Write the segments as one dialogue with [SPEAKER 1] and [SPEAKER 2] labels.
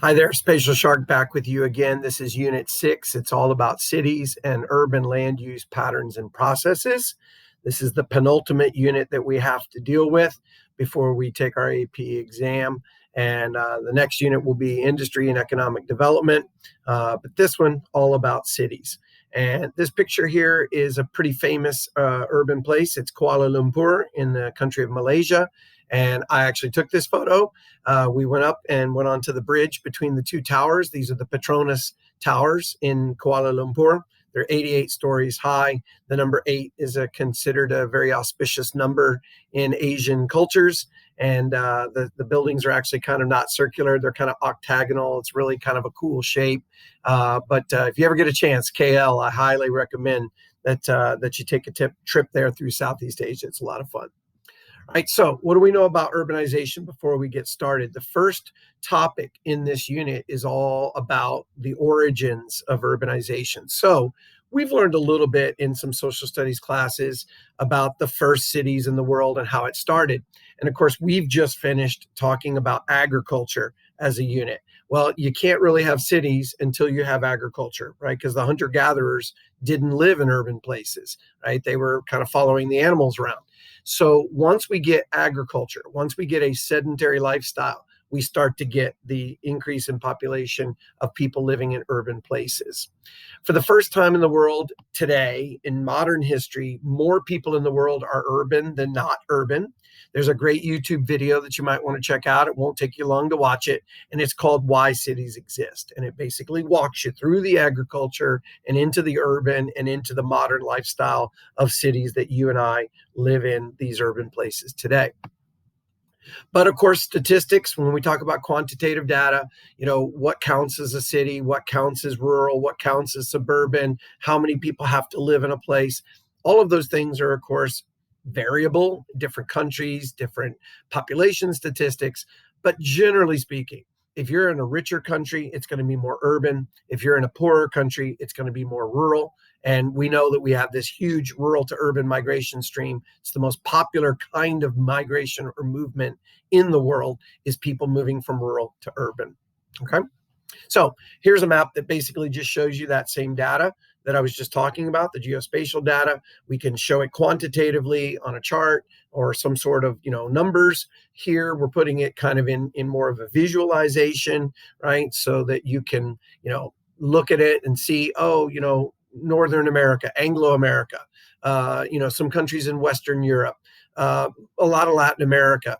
[SPEAKER 1] Hi there, Spatial Shark back with you again. This is Unit 6. It's all about cities and urban land use patterns and processes. This is the penultimate unit that we have to deal with before we take our AP exam. And the next unit will be industry and economic development. But this one, all about cities. And this picture here is a pretty famous urban place. It's Kuala Lumpur in the country of Malaysia. And I actually took this photo. We went up and went onto the bridge between the two towers. These are the Petronas towers in Kuala Lumpur. They're 88 stories high. The number 8 is considered a very auspicious number in Asian cultures. And the buildings are actually kind of not circular. They're kind of octagonal. It's really kind of a cool shape. But if you ever get a chance, KL, I highly recommend that you take a trip there through Southeast Asia. It's a lot of fun. All right, so what do we know about urbanization before we get started? The first topic in this unit is all about the origins of urbanization. So we've learned a little bit in some social studies classes about the first cities in the world and how it started. And of course, we've just finished talking about agriculture as a unit. Well, you can't really have cities until you have agriculture, right? Because the hunter-gatherers didn't live in urban places, right? They were kind of following the animals around. So once we get agriculture, once we get a sedentary lifestyle, we start to get the increase in population of people living in urban places. For the first time in the world today, in modern history, more people in the world are urban than not urban. There's a great YouTube video that you might want to check out. It won't take you long to watch it. And it's called Why Cities Exist. And it basically walks you through the agriculture and into the urban and into the modern lifestyle of cities that you and I live in, these urban places today. But of course, statistics, when we talk about quantitative data, what counts as a city, what counts as rural, what counts as suburban, how many people have to live in a place, all of those things are, of course, variable, different countries, different population statistics. But generally speaking, if you're in a richer country, it's going to be more urban. If you're in a poorer country, it's going to be more rural. And we know that we have this huge rural to urban migration stream. It's the most popular kind of migration or movement in the world, is people moving from rural to urban. Okay. So here's a map that basically just shows you that same data that I was just talking about, the geospatial data. We can show it quantitatively on a chart or some sort of, numbers. Here we're putting it kind of in more of a visualization, right? So that you can, look at it and see, Northern America, Anglo-America, some countries in Western Europe, a lot of Latin America.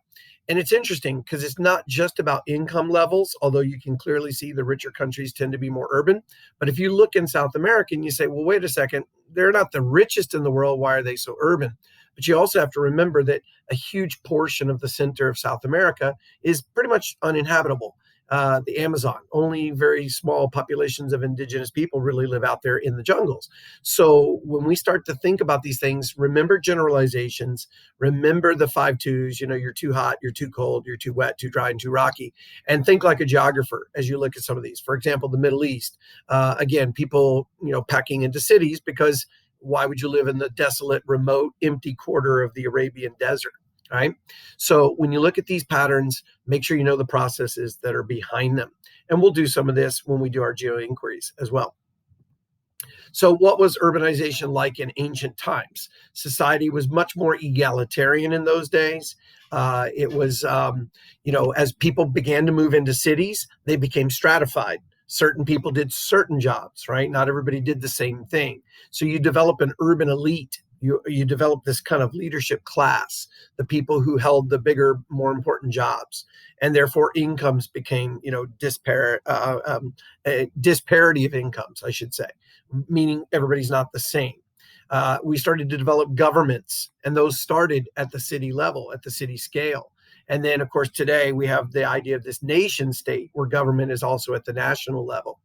[SPEAKER 1] And it's interesting because it's not just about income levels, although you can clearly see the richer countries tend to be more urban. But if you look in South America and you say, well, wait a second, they're not the richest in the world. Why are they so urban? But you also have to remember that a huge portion of the center of South America is pretty much uninhabitable. The Amazon, only very small populations of indigenous people really live out there in the jungles. So when we start to think about these things, remember generalizations, remember the 5 2s, you're too hot, you're too cold, you're too wet, too dry, and too rocky, and think like a geographer as you look at some of these. For example, the Middle East, again, people, packing into cities because why would you live in the desolate, remote, empty quarter of the Arabian desert? Right. So when you look at these patterns, make sure you know the processes that are behind them. And we'll do some of this when we do our geo inquiries as well. So what was urbanization like in ancient times? Society was much more egalitarian in those days. It was, as people began to move into cities, they became stratified. Certain people did certain jobs, right? Not everybody did the same thing. So you develop an urban elite. You develop this kind of leadership class, the people who held the bigger, more important jobs, and therefore incomes became, disparity of incomes, I should say, meaning everybody's not the same. We started to develop governments, and those started at the city level, at the city scale. And then, of course, today we have the idea of this nation state where government is also at the national level.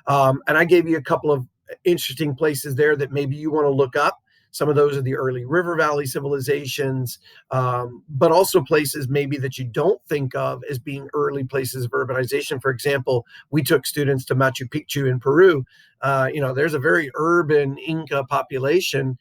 [SPEAKER 1] And I gave you a couple of interesting places there that maybe you want to look up. Some of those are the early river valley civilizations, but also places maybe that you don't think of as being early places of urbanization. For example, we took students to Machu Picchu in Peru. There's a very urban Inca population,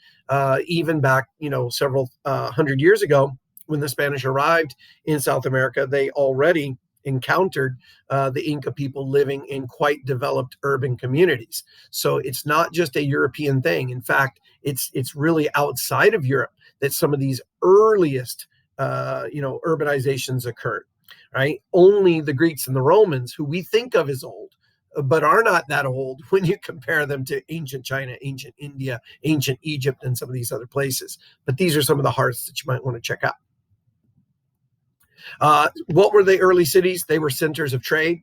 [SPEAKER 1] even back, several hundred years ago when the Spanish arrived in South America. They already encountered the Inca people living in quite developed urban communities. So it's not just a European thing. In fact, it's really outside of Europe that some of these earliest urbanizations occurred. Right? Only the Greeks and the Romans, who we think of as old, but are not that old when you compare them to ancient China, ancient India, ancient Egypt, and some of these other places. But these are some of the hearts that you might want to check out. What were the early cities? They were centers of trade,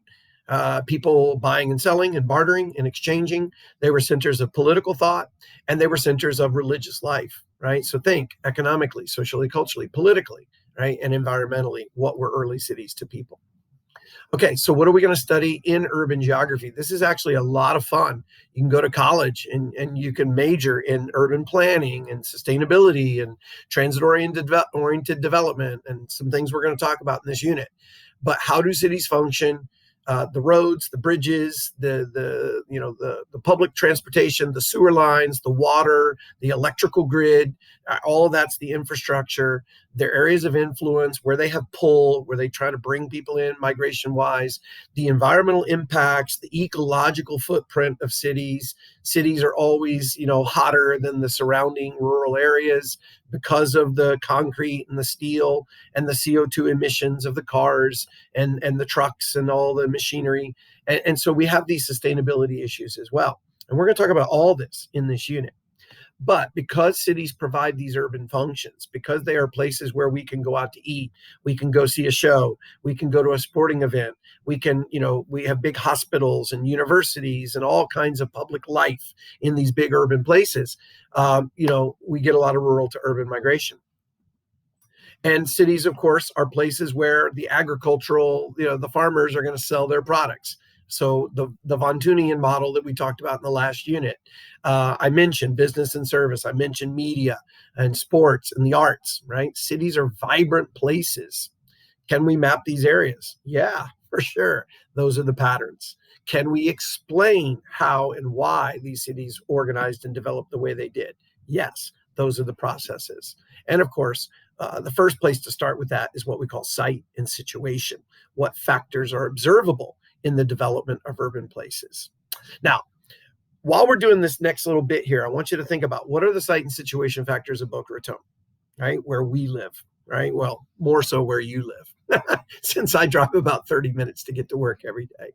[SPEAKER 1] people buying and selling and bartering and exchanging. They were centers of political thought, and they were centers of religious life, right? So think economically, socially, culturally, politically, right? And environmentally, what were early cities to people? Okay, so what are we going to study in urban geography? This is actually a lot of fun. You can go to college and you can major in urban planning and sustainability and transit-oriented development and some things we're going to talk about in this unit. But how do cities function? The roads, the bridges, the public transportation, the sewer lines, the water, the electrical grid, all of that's the infrastructure. Their areas of influence, where they have pull, where they try to bring people in migration wise, the environmental impacts, the ecological footprint of cities. Cities are always, hotter than the surrounding rural areas because of the concrete and the steel and the CO2 emissions of the cars and the trucks and all the machinery. And so we have these sustainability issues as well. And we're going to talk about all this in this unit. But because cities provide these urban functions, because they are places where we can go out to eat, we can go see a show, we can go to a sporting event, we can, we have big hospitals and universities and all kinds of public life in these big urban places, we get a lot of rural to urban migration. And cities, of course, are places where the agricultural, the farmers are going to sell their products. So the Von Tunian model that we talked about in the last unit, I mentioned business and service. I mentioned media and sports and the arts, right? Cities are vibrant places. Can we map these areas? Yeah, for sure. Those are the patterns. Can we explain how and why these cities organized and developed the way they did? Yes, those are the processes. And of course, the first place to start with that is what we call site and situation. What factors are observable in the development of urban places? Now, while we're doing this next little bit here, I want you to think about what are the site and situation factors of Boca Raton, right? Where we live, right? Well, more so where you live, since I drive about 30 minutes to get to work every day.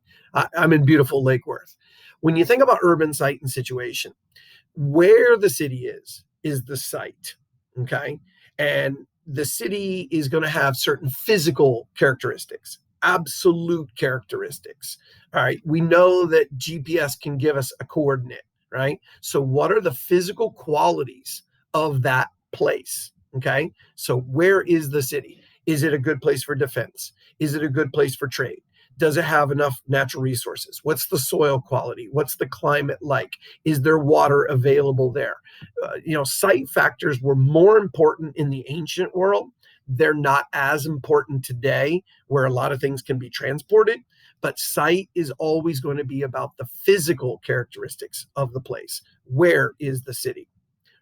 [SPEAKER 1] I'm in beautiful Lake Worth. When you think about urban site and situation, where the city is the site, okay? And the city is going to have certain physical characteristics, absolute characteristics. All right. We know that GPS can give us a coordinate, right? So what are the physical qualities of that place? Okay. So where is the city? Is it a good place for defense? Is it a good place for trade? Does it have enough natural resources? What's the soil quality? What's the climate like? Is there water available there? Site factors were more important in the ancient world. They're not as important today, where a lot of things can be transported, but site is always going to be about the physical characteristics of the place. Where is the city,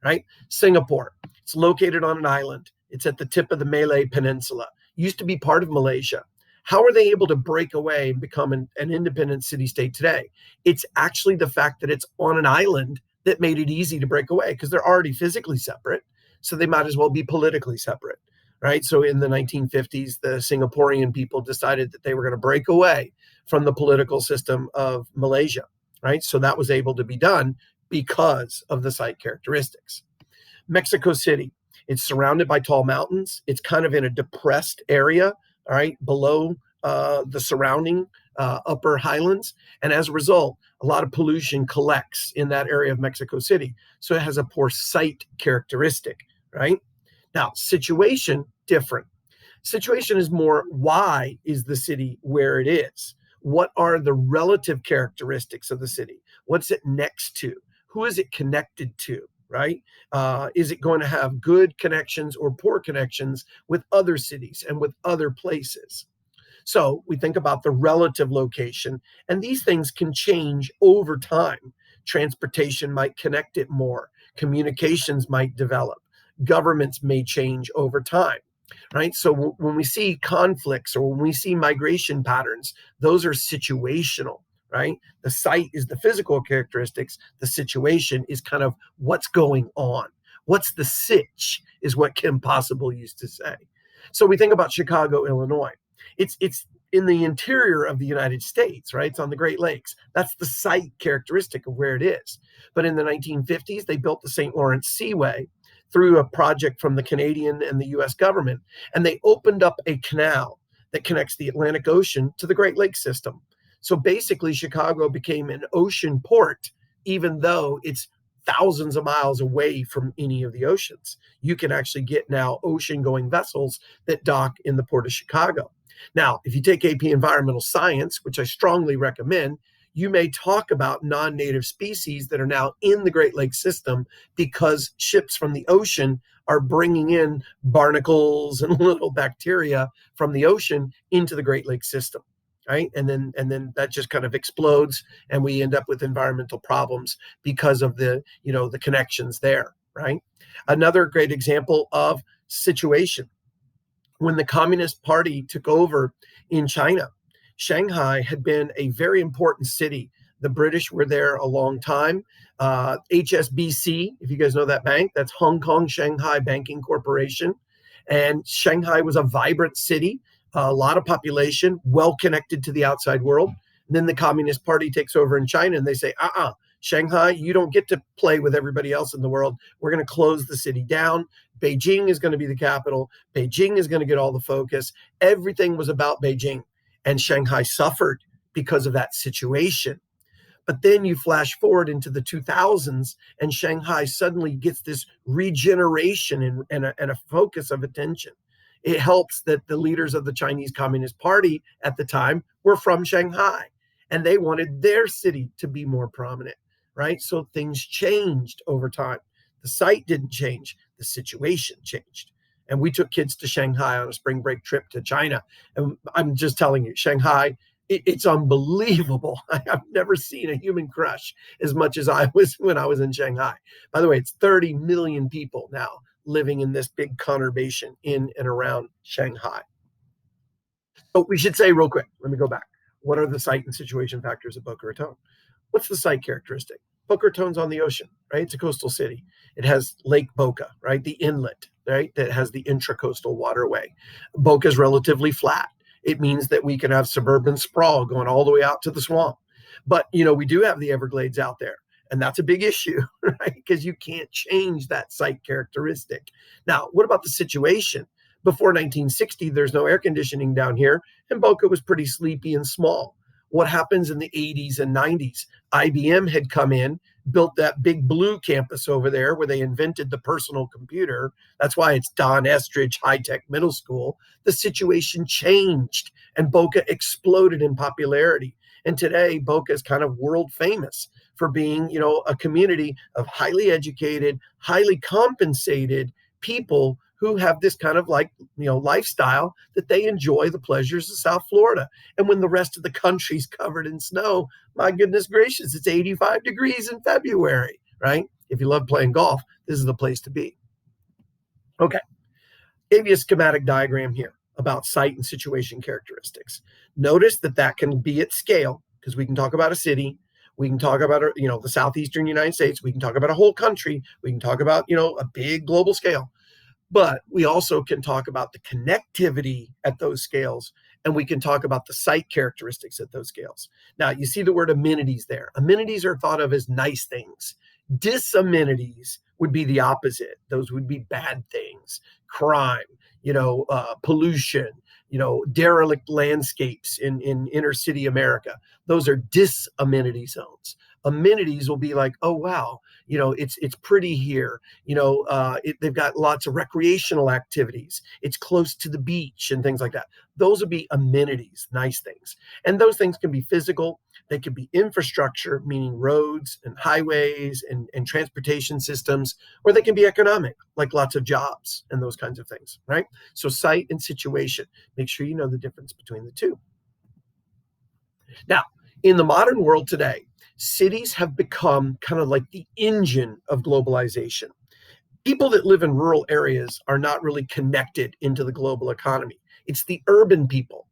[SPEAKER 1] right? Singapore, it's located on an island. It's at the tip of the Malay Peninsula. Used to be part of Malaysia. How are they able to break away and become an independent city-state today? It's actually the fact that it's on an island that made it easy to break away, because they're already physically separate, so they might as well be politically separate, right? So in the 1950s, the Singaporean people decided that they were going to break away from the political system of Malaysia, right? So that was able to be done because of the site characteristics. Mexico City, it's surrounded by tall mountains. It's kind of in a depressed area, all right, below the surrounding upper highlands. And as a result, a lot of pollution collects in that area of Mexico City. So it has a poor site characteristic, right? Now, situation, different. Situation is more, why is the city where it is? What are the relative characteristics of the city? What's it next to? Who is it connected to, right? Is it going to have good connections or poor connections with other cities and with other places? So we think about the relative location, and these things can change over time. Transportation might connect it more. Communications might develop. Governments may change over time. right? So when we see conflicts or when we see migration patterns, those are situational, right? The site is the physical characteristics. The situation is kind of what's going on. What's the sitch is what Kim Possible used to say. So we think about Chicago, Illinois. It's in the interior of the United States, right? It's on the Great Lakes. That's the site characteristic of where it is. But in the 1950s, they built the St. Lawrence Seaway through a project from the Canadian and the US government. And they opened up a canal that connects the Atlantic Ocean to the Great Lakes system. So basically, Chicago became an ocean port, even though it's thousands of miles away from any of the oceans. You can actually get now ocean going vessels that dock in the port of Chicago. Now, if you take AP Environmental Science, which I strongly recommend, you may talk about non-native species that are now in the Great Lakes system because ships from the ocean are bringing in barnacles and little bacteria from the ocean into the Great Lakes system, right? And then that just kind of explodes, and we end up with environmental problems because of the connections there, right? Another great example of situation: when the Communist Party took over in China, Shanghai had been a very important city. The British were there a long time. HSBC, if you guys know that bank, that's Hong Kong Shanghai Banking Corporation. And Shanghai was a vibrant city, a lot of population, well connected to the outside world. And then the Communist Party takes over in China and they say, Shanghai, you don't get to play with everybody else in the world. We're going to close the city down. Beijing is going to be the capital. Beijing is going to get all the focus. Everything was about Beijing. And Shanghai suffered because of that situation. But then you flash forward into the 2000s, and Shanghai suddenly gets this regeneration and a focus of attention. It helps that the leaders of the Chinese Communist Party at the time were from Shanghai, and they wanted their city to be more prominent, right? So things changed over time. The site didn't change, the situation changed. And we took kids to Shanghai on a spring break trip to China. And I'm just telling you, Shanghai, it's unbelievable. I've never seen a human crush as much as I was when I was in Shanghai. By the way, it's 30 million people now living in this big conurbation in and around Shanghai. So we should say real quick, let me go back. What are the site and situation factors of Boca Raton? What's the site characteristic? Boca Raton's on the ocean, right? It's a coastal city. It has Lake Boca, right? The inlet, right? That has the intracoastal waterway. Boca is relatively flat. It means that we can have suburban sprawl going all the way out to the swamp. But, we do have the Everglades out there. And that's a big issue, right? Because you can't change that site characteristic. Now, what about the situation? Before 1960, there's no air conditioning down here, and Boca was pretty sleepy and small. What happens in the 80s and 90s? IBM had come in, built that big blue campus over there where they invented the personal computer. That's why it's Don Estridge High-Tech Middle School. The situation changed, and Boca exploded in popularity. And today, Boca is kind of world famous for being, a community of highly educated, highly compensated people who have this kind of lifestyle that they enjoy the pleasures of South Florida. And when the rest of the country's covered in snow, my goodness gracious, it's 85 degrees in February, right? If you love playing golf, this is the place to be. Okay, gave you a schematic diagram here about site and situation characteristics. Notice that can be at scale, because we can talk about a city, we can talk about the southeastern United States, we can talk about a whole country, we can talk about a big global scale. But we also can talk about the connectivity at those scales, and we can talk about the site characteristics at those scales. Now, you see the word amenities there. Amenities are thought of as nice things. Disamenities would be the opposite. Those would be bad things: crime, pollution, derelict landscapes in inner city America. Those are disamenity zones. Amenities will be like, oh wow, it's pretty here. They've got lots of recreational activities. It's close to the beach and things like that. Those would be amenities, nice things. And those things can be physical. They could be infrastructure, meaning roads and highways and transportation systems, or they can be economic, like lots of jobs and those kinds of things, right? So site and situation, make sure you know the difference between the two. Now, in the modern world today, cities have become kind of like the engine of globalization. People that live in rural areas are not really connected into the global economy. It's the urban people.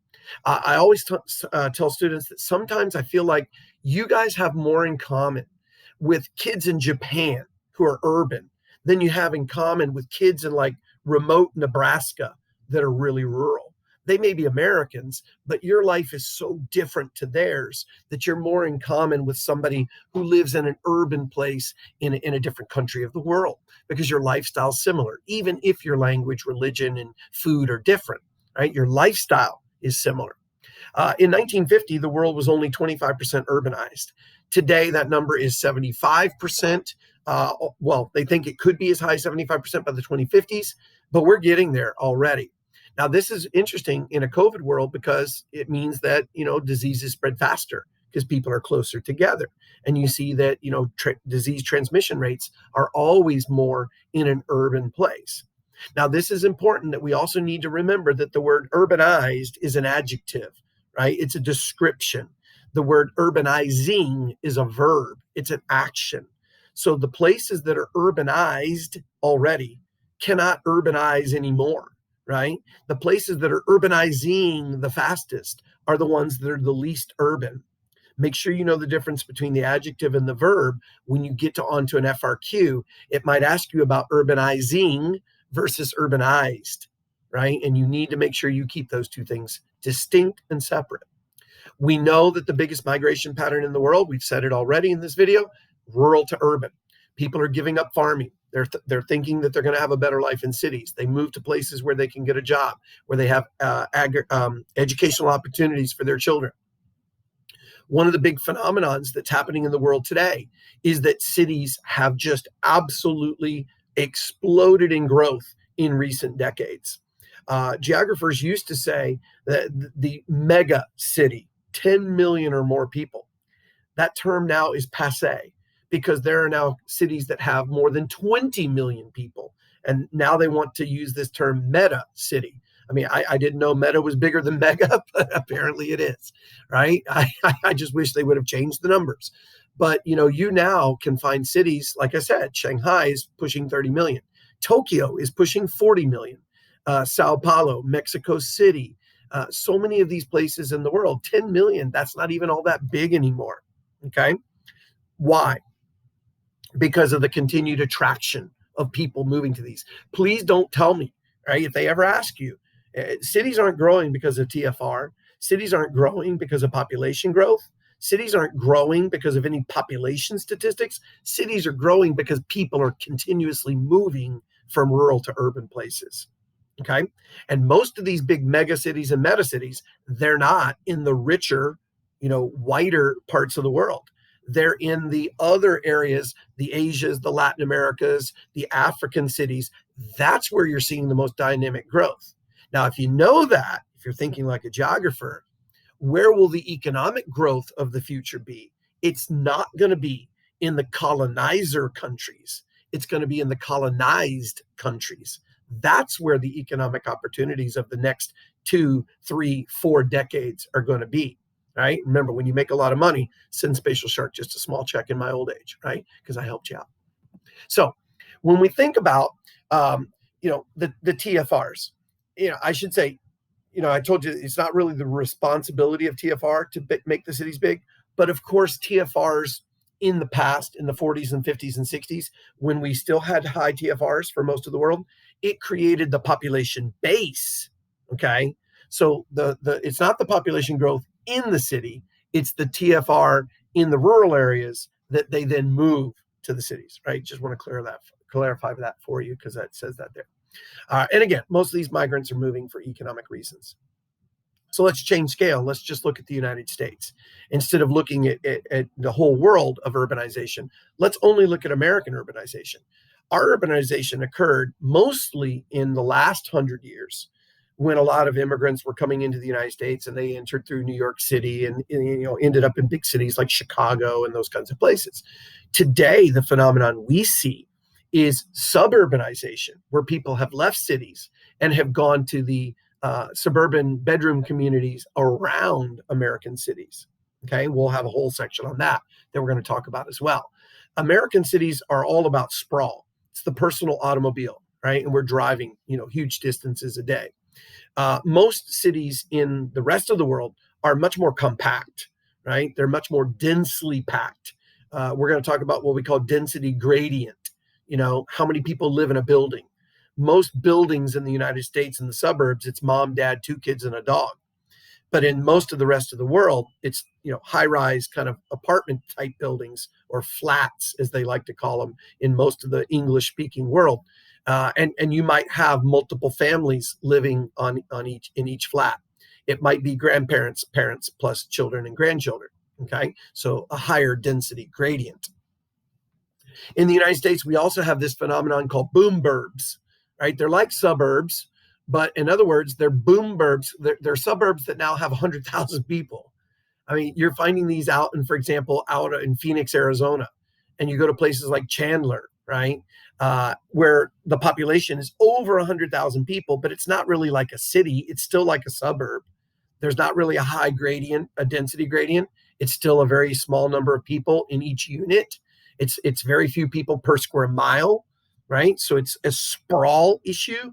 [SPEAKER 1] I always tell students that sometimes I feel like you guys have more in common with kids in Japan who are urban than you have in common with kids in like remote Nebraska that are really rural. They may be Americans, but your life is so different to theirs that you're more in common with somebody who lives in an urban place in a different country of the world, because your lifestyle's similar, even if your language, religion, and food are different, right? Your lifestyle is similar. In 1950, the world was only 25% urbanized. Today, that number is 75%. Well, they think it could be as high as 75% by the 2050s, but we're getting there already. Now, this is interesting in a COVID world because it means that, diseases spread faster because people are closer together. And you see that, disease transmission rates are always more in an urban place. Now, this is important that we also need to remember that the word urbanized is an adjective, right? It's a description. The word urbanizing is a verb, it's an action. So the places that are urbanized already cannot urbanize anymore, right? The places that are urbanizing the fastest are the ones that are the least urban. Make sure you know the difference between the adjective and the verb. When you get onto an FRQ, it might ask you about urbanizing versus urbanized, right? And you need to make sure you keep those two things distinct and separate. We know that the biggest migration pattern in the world, we've said it already in this video, rural to urban. People are giving up farming. They're thinking that they're going to have a better life in cities. They move to places where they can get a job, where they have educational opportunities for their children. One of the big phenomenons that's happening in the world today is that cities have just absolutely exploded in growth in recent decades. Geographers used to say that the mega city, 10 million or more people, that term now is passé because there are now cities that have more than 20 million people. And now they want to use this term meta city. I mean, I didn't know meta was bigger than mega, but apparently it is, right? I just wish they would have changed the numbers. But, you now can find cities, like I said, Shanghai is pushing 30 million. Tokyo is pushing 40 million. Sao Paulo, Mexico City, so many of these places in the world, 10 million, that's not even all that big anymore, okay? Why? Because of the continued attraction of people moving to these. Please don't tell me, right? If they ever ask you, cities aren't growing because of TFR. Cities aren't growing because of population growth. Cities aren't growing because of any population statistics. Cities are growing because people are continuously moving from rural to urban places. Okay. And most of these big mega cities and meta cities, they're not in the richer, whiter parts of the world. They're in the other areas, the Asias, the Latin Americas, the African cities. That's where you're seeing the most dynamic growth. Now, if you know that, if you're thinking like a geographer, where will the economic growth of the future be? It's not going to be in the colonizer countries. It's going to be in the colonized countries. That's where the economic opportunities of the next 2, 3, 4 decades are going to be, right? Remember, when you make a lot of money, send Spatial Shark just a small check in my old age, right? Because I helped you out. So when we think about, the TFRs, I should say, I told you it's not really the responsibility of TFR to make the cities big, but of course, TFRs in the past, in the 40s and 50s and 60s, when we still had high TFRs for most of the world, it created the population base. Okay. So it's not the population growth in the city, it's the TFR in the rural areas that they then move to the cities, right? Just want to clarify that for you because that says that there. And again, most of these migrants are moving for economic reasons. So let's change scale. Let's just look at the United States. Instead of looking at the whole world of urbanization, let's only look at American urbanization. Our urbanization occurred mostly in the last 100 years when a lot of immigrants were coming into the United States and they entered through New York City and ended up in big cities like Chicago and those kinds of places. Today, the phenomenon we see is suburbanization, where people have left cities and have gone to the suburban bedroom communities around American cities. Okay, we'll have a whole section on that we're going to talk about as well. American cities are all about sprawl. It's the personal automobile, right? And we're driving, huge distances a day. Most cities in the rest of the world are much more compact, right? They're much more densely packed. We're going to talk about what we call density gradient. How many people live in a building? Most buildings in the United States in the suburbs, it's mom, dad, 2 kids, and a dog. But in most of the rest of the world, it's high-rise kind of apartment type buildings, or flats, as they like to call them in most of the English-speaking world. And you might have multiple families living in each flat. It might be grandparents, parents, plus children and grandchildren. Okay, so a higher density gradient. In the United States, we also have this phenomenon called boom burbs. Right, they're like suburbs, but in other words, they're boom burbs. They're suburbs that now have 100,000 people. I mean, you're finding these out in, for example, out in Phoenix, Arizona, and you go to places like Chandler, right, where the population is over 100,000 people, but it's not really like a city. It's still like a suburb. There's not really a high gradient, a density gradient. It's still a very small number of people in each unit. It's very few people per square mile, right? So it's a sprawl issue,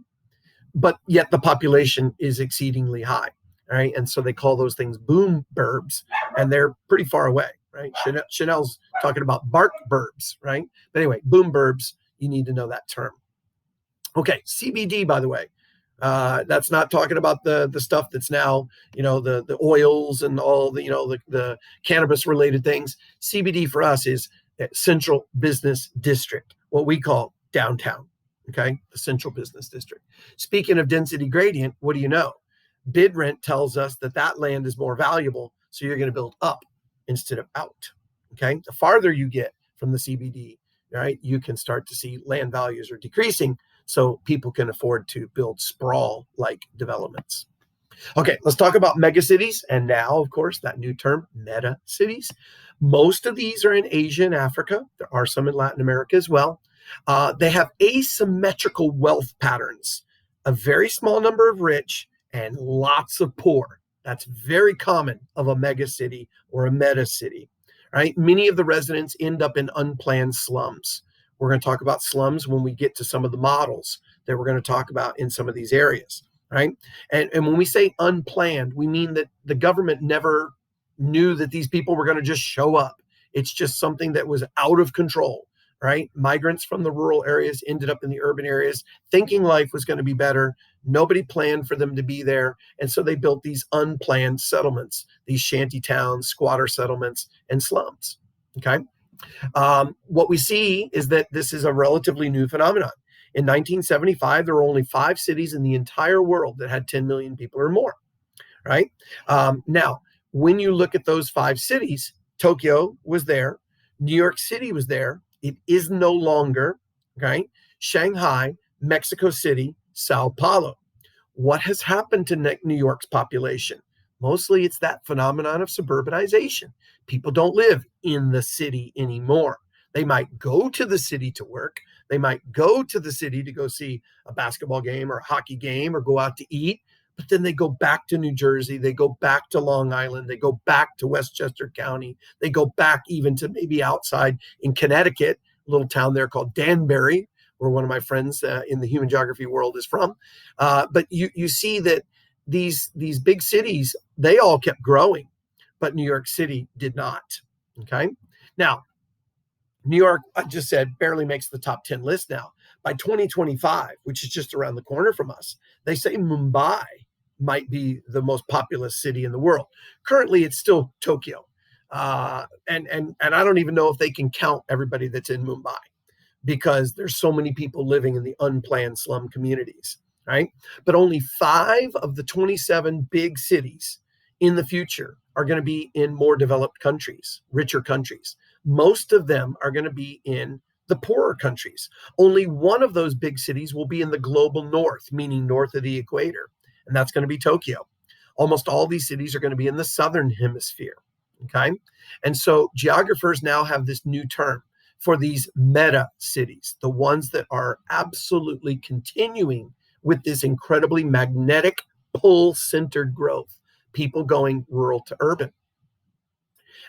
[SPEAKER 1] but yet the population is exceedingly high, right? And so they call those things boom burbs, and they're pretty far away, right? Chanel's talking about bark burbs, right? But anyway, boom burbs, you need to know that term. Okay, CBD, by the way, that's not talking about the stuff that's now, the oils and all the cannabis related things. CBD for us is Central Business District, what we call downtown. Okay, the Central Business District. Speaking of density gradient, what do you know? Bid rent tells us that land is more valuable, so you're going to build up instead of out. Okay, the farther you get from the CBD, right, you can start to see land values are decreasing, so people can afford to build sprawl-like developments. Okay, let's talk about megacities, and now, of course, that new term, meta cities. Most of these are in Asia and Africa. There are some in Latin America as well. They have asymmetrical wealth patterns, a very small number of rich and lots of poor. That's very common of a mega city or a meta city, right? Many of the residents end up in unplanned slums. We're going to talk about slums when we get to some of the models that we're going to talk about in some of these areas, right? And when we say unplanned, we mean that the government never knew that these people were going to just show up. It's just something that was out of control, right? Migrants from the rural areas ended up in the urban areas thinking life was going to be better. Nobody planned for them to be there. And so they built these unplanned settlements, these shanty towns, squatter settlements, and slums. Okay. What we see is that this is a relatively new phenomenon. In 1975, there were only 5 cities in the entire world that had 10 million people or more, right? Now, when you look at those 5 cities, Tokyo was there, New York City was there, it is no longer, right? Shanghai, Mexico City, Sao Paulo. What has happened to New York's population? Mostly it's that phenomenon of suburbanization. People don't live in the city anymore. They might go to the city to work. They might go to the city to go see a basketball game or a hockey game or go out to eat. But then they go back to New Jersey. They go back to Long Island. They go back to Westchester County. They go back even to maybe outside in Connecticut, a little town there called Danbury, where one of my friends in the human geography world is from. But you see that these big cities, they all kept growing, but New York City did not. Okay. Now, New York, I just said, barely makes the top 10 list now. By 2025, which is just around the corner from us, they say Mumbai might be the most populous city in the world. Currently, it's still Tokyo. And I don't even know if they can count everybody that's in Mumbai because there's so many people living in the unplanned slum communities, right? But only 5 of the 27 big cities in the future are going to be in more developed countries, richer countries. Most of them are going to be in the poorer countries. Only one of those big cities will be in the global north, meaning north of the equator, and that's going to be Tokyo. Almost all these cities are going to be in the southern hemisphere, okay? And so geographers now have this new term for these meta cities, the ones that are absolutely continuing with this incredibly magnetic pull-centered growth, people going rural to urban.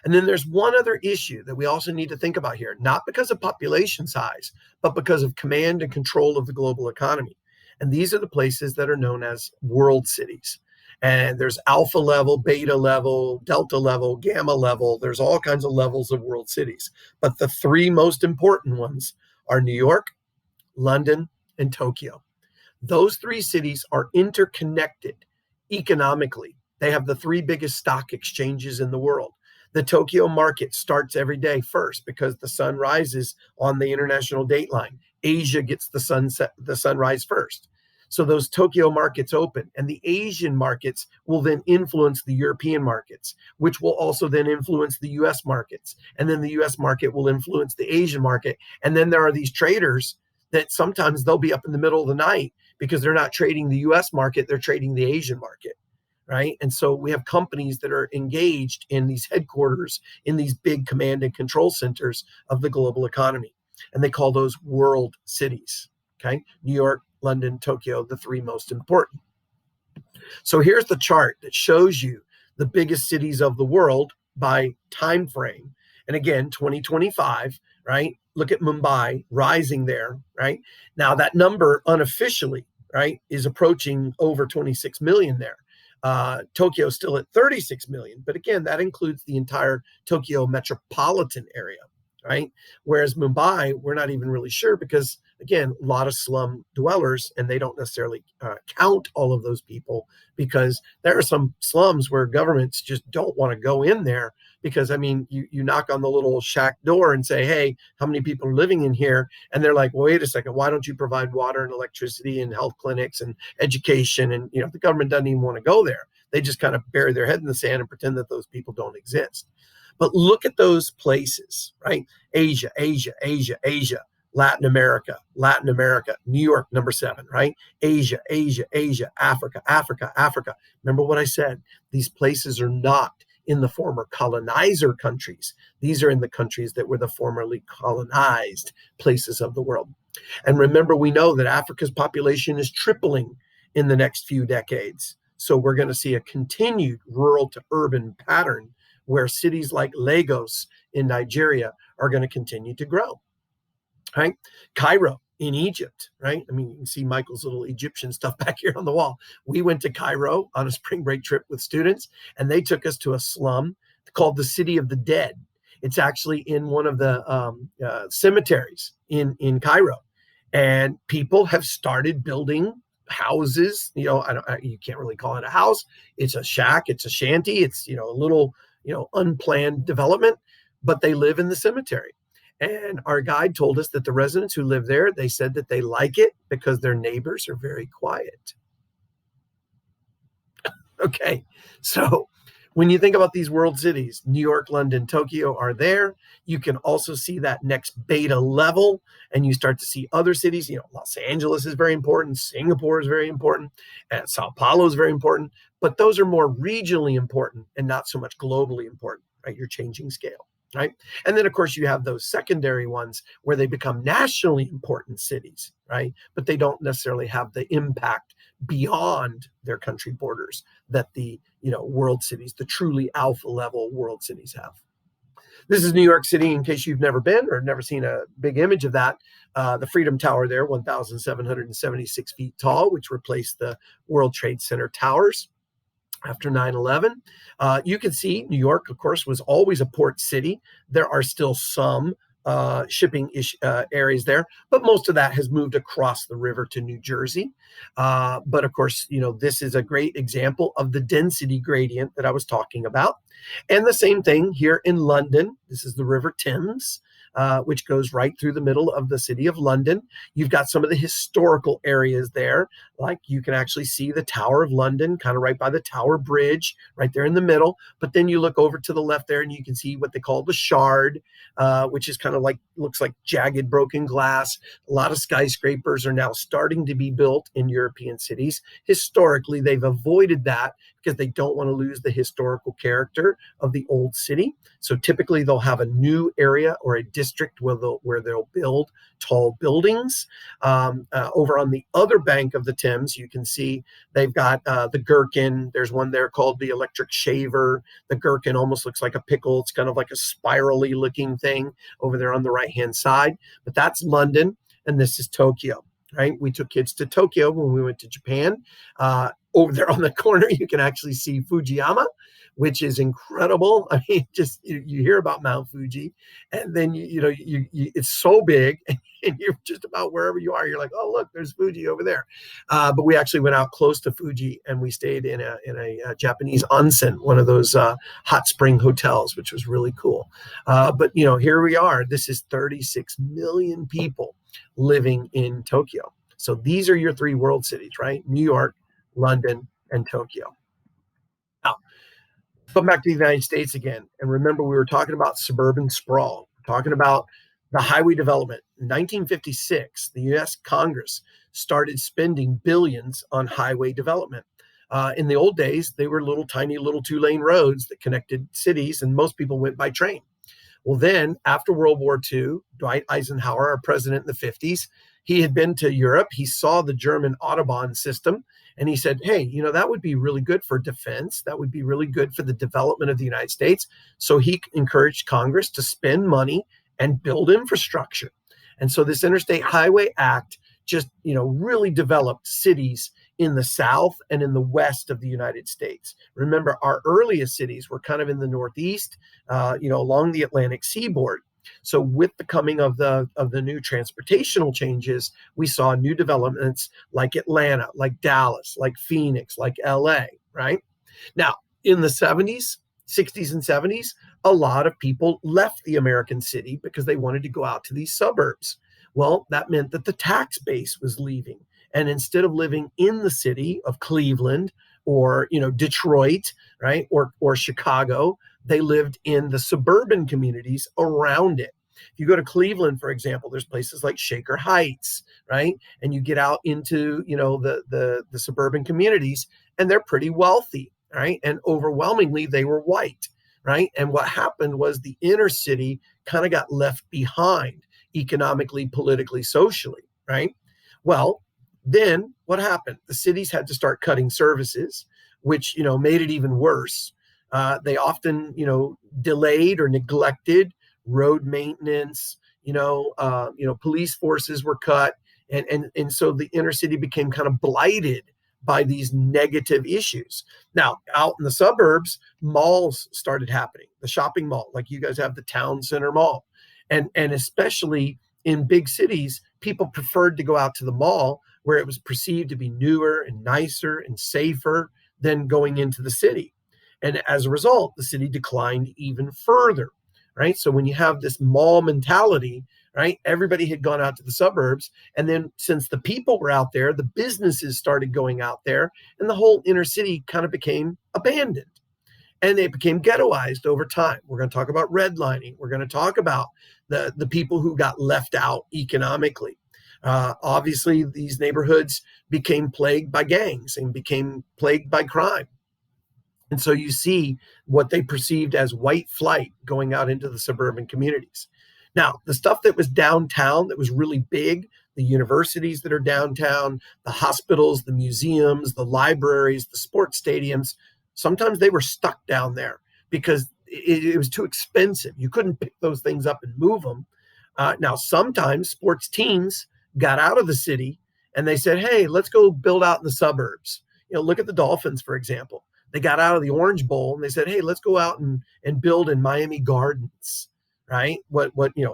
[SPEAKER 1] And then there's one other issue that we also need to think about here, not because of population size, but because of command and control of the global economy. And these are the places that are known as world cities. And there's alpha level, beta level, delta level, gamma level. There's all kinds of levels of world cities. But the three most important ones are New York, London, and Tokyo. Those three cities are interconnected economically. They have the three biggest stock exchanges in the world. The Tokyo market starts every day first because the sun rises on the international dateline. Asia gets the sunrise first. So those Tokyo markets open, and the Asian markets will then influence the European markets, which will also then influence the US markets. And then the US market will influence the Asian market. And then there are these traders that sometimes they'll be up in the middle of the night because they're not trading the US market, they're trading the Asian market, right? And so we have companies that are engaged in these headquarters, in these big command and control centers of the global economy. And they call those world cities, okay? New York, London, Tokyo, the three most important. So here's the chart that shows you the biggest cities of the world by time frame. And again, 2025, right? Look at Mumbai rising there, right? Now that number unofficially, right, is approaching over 26 million there. Tokyo still at 36 million, but again, that includes the entire Tokyo metropolitan area, right? Whereas Mumbai, we're not even really sure because, again, a lot of slum dwellers, and they don't necessarily count all of those people because there are some slums where governments just don't want to go in there because, I mean, you knock on the little shack door and say, hey, how many people are living in here? And they're like, well, wait a second, why don't you provide water and electricity and health clinics and education? And, you know, the government doesn't even want to go there. They just kind of bury their head in the sand and pretend that those people don't exist. But look at those places, right? Asia, Asia, Asia, Asia, Latin America, Latin America, New York, number 7, right? Asia, Asia, Asia, Africa, Africa, Africa. Remember what I said? These places are not in the former colonizer countries. These are in the countries that were the formerly colonized places of the world. And remember, we know that Africa's population is tripling in the next few decades. So we're going to see a continued rural to urban pattern where cities like Lagos in Nigeria are going to continue to grow, right? Cairo in Egypt, right? I mean, you can see Michael's little Egyptian stuff back here on the wall. We went to Cairo on a spring break trip with students, and they took us to a slum called the City of the Dead. It's actually in one of the cemeteries in Cairo. And people have started building houses. You know, you can't really call it a house. It's a shack. It's a shanty. It's, a little, unplanned development, but they live in the cemetery. And our guide told us that the residents who live there, they said that they like it because their neighbors are very quiet. Okay, so when you think about these world cities, New York, London, Tokyo are there. You can also see that next beta level, and you start to see other cities. Los Angeles is very important. Singapore is very important. And Sao Paulo is very important. But those are more regionally important and not so much globally important, right? You're changing scale, right? And then, of course, you have those secondary ones where they become nationally important cities, right? But they don't necessarily have the impact beyond their country borders that the world cities, the truly alpha level world cities have. This is New York City, in case you've never been or never seen a big image of that. The Freedom Tower there, 1,776 feet tall, which replaced the World Trade Center towers after 9/11. You can see New York, of course, was always a port city. There are still some shipping areas there, but most of that has moved across the river to New Jersey. But of course, this is a great example of the density gradient that I was talking about. And the same thing here in London. This is the River Thames, which goes right through the middle of the city of London. You've got some of the historical areas there, like you can actually see the Tower of London, kind of right by the Tower Bridge, right there in the middle. But then you look over to the left there and you can see what they call the Shard, which is kind of like, looks like jagged broken glass. A lot of skyscrapers are now starting to be built in European cities. Historically, they've avoided that because they don't want to lose the historical character of the old city. So typically they'll have a new area or a district district where they'll build tall buildings. Over on the other bank of the Thames, you can see they've got the Gherkin. There's one there called the Electric Shaver. The Gherkin almost looks like a pickle. It's kind of like a spirally looking thing over there on the right-hand side. But that's London, and this is Tokyo. Right? We took kids to Tokyo when we went to Japan. Over there on the corner, you can actually see Fujiyama, which is incredible. I mean, just you hear about Mount Fuji, and then it's so big, and you're just about wherever you are. You're like, oh look, there's Fuji over there. But we actually went out close to Fuji, and we stayed in a Japanese onsen, one of those hot spring hotels, which was really cool. But here we are. This is 36 million people living in Tokyo. So these are your three world cities, right? New York, London, and Tokyo. Now, come back to the United States again. And remember, we were talking about suburban sprawl, talking about the highway development. In 1956, the U.S. Congress started spending billions on highway development. In the old days, they were tiny little two-lane roads that connected cities, and most people went by train. Well, then after World War II, Dwight Eisenhower, our president in the 50s, he had been to Europe. He saw the German Autobahn system, and he said, hey, that would be really good for defense. That would be really good for the development of the United States. So he encouraged Congress to spend money and build infrastructure. And so this Interstate Highway Act just, really developed cities in the south and in the west of the United States. Remember, our earliest cities were kind of in the northeast, along the Atlantic seaboard. So with the coming of the new transportational changes, we saw new developments like Atlanta, like Dallas, like Phoenix, like LA, right? Now, in the 60s and 70s, a lot of people left the American city because they wanted to go out to these suburbs. Well, that meant that the tax base was leaving. And instead of living in the city of Cleveland or, Detroit, right, or Chicago, they lived in the suburban communities around it. If you go to Cleveland, for example, there's places like Shaker Heights, right? And you get out into, the suburban communities, and they're pretty wealthy, right? And overwhelmingly, they were white, right? And what happened was the inner city kind of got left behind economically, politically, socially, right? Well, then what happened? The cities had to start cutting services, which, made it even worse. They often, delayed or neglected road maintenance. Police forces were cut, and so the inner city became kind of blighted by these negative issues. Now, out in the suburbs, malls started happening. The shopping mall, like you guys have the Town Center Mall, and especially in big cities, people preferred to go out to the mall where it was perceived to be newer and nicer and safer than going into the city. And as a result, the city declined even further, right? So when you have this mall mentality, right, everybody had gone out to the suburbs. And then since the people were out there, the businesses started going out there, and the whole inner city kind of became abandoned. And they became ghettoized over time. We're going to talk about redlining. We're going to talk about the people who got left out economically. Obviously, these neighborhoods became plagued by gangs and became plagued by crime. And so you see what they perceived as white flight going out into the suburban communities. Now, the stuff that was downtown that was really big, the universities that are downtown, the hospitals, the museums, the libraries, the sports stadiums, sometimes they were stuck down there because it was too expensive. You couldn't pick those things up and move them. Now, sometimes sports teams got out of the city and they said, hey, let's go build out in the suburbs. Look at the Dolphins, for example. They got out of the Orange Bowl and they said, hey, let's go out and build in Miami Gardens, right?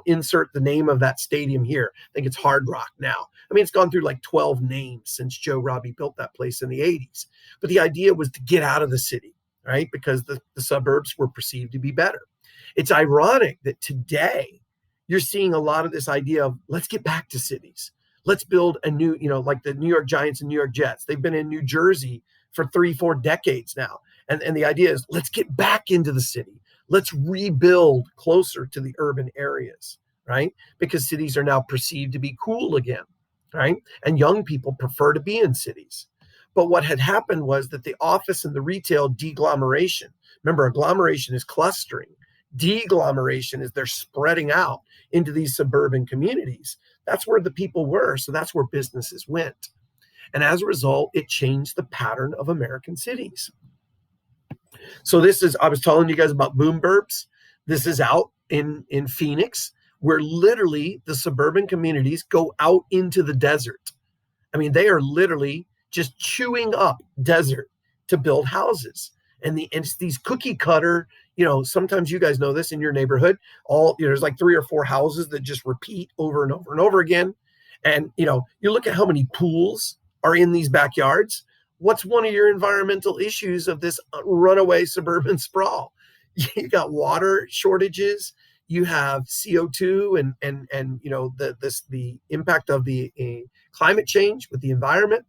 [SPEAKER 1] Insert the name of that stadium here. I think it's Hard Rock now. I mean, it's gone through like 12 names since Joe Robbie built that place in the 80s. But the idea was to get out of the city, right? Because the suburbs were perceived to be better. It's ironic that today you're seeing a lot of this idea of let's get back to cities. Let's build a new, like the New York Giants and New York Jets. They've been in New Jersey for 3-4 decades now. And the idea is let's get back into the city. Let's rebuild closer to the urban areas, right? Because cities are now perceived to be cool again, right? And young people prefer to be in cities. But what had happened was that the office and the retail deglomeration, remember, agglomeration is clustering. deglomeration as they're spreading out into these suburban communities. That's where the people were. So that's where businesses went. And as a result, it changed the pattern of American cities. So this is, I was telling you guys about boom burbs. This is out in Phoenix, where literally the suburban communities go out into the desert. I mean, they are literally just chewing up desert to build houses. And it's these cookie cutter, sometimes you guys know this in your neighborhood, there's like 3 or 4 houses that just repeat over and over and over again. And, you look at how many pools are in these backyards. What's one of your environmental issues of this runaway suburban sprawl? You got water shortages, you have CO2 and the impact of the climate change with the environment.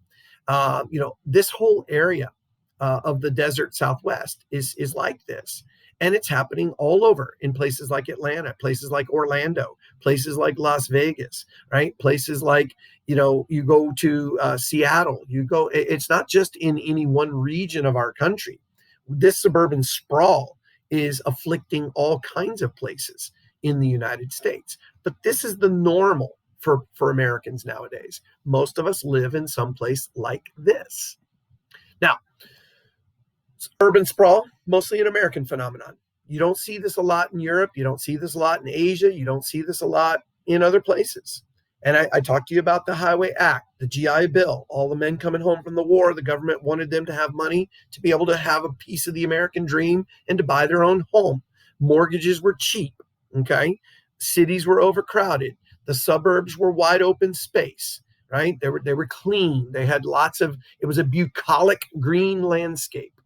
[SPEAKER 1] This whole area of the desert Southwest is like this. And it's happening all over in places like Atlanta, places like Orlando, places like Las Vegas, right? Places like, you go to Seattle, it's not just in any one region of our country. This suburban sprawl is afflicting all kinds of places in the United States. But this is the normal for Americans nowadays. Most of us live in some place like this. Now, urban sprawl, mostly an American phenomenon. You don't see this a lot in Europe. You don't see this a lot in Asia. You don't see this a lot in other places. And I talked to you about the Highway Act, the GI Bill, all the men coming home from the war. The government wanted them to have money to be able to have a piece of the American dream and to buy their own home. Mortgages were cheap, okay? Cities were overcrowded. The suburbs were wide open space, right? They were clean. They had it was a bucolic green landscape,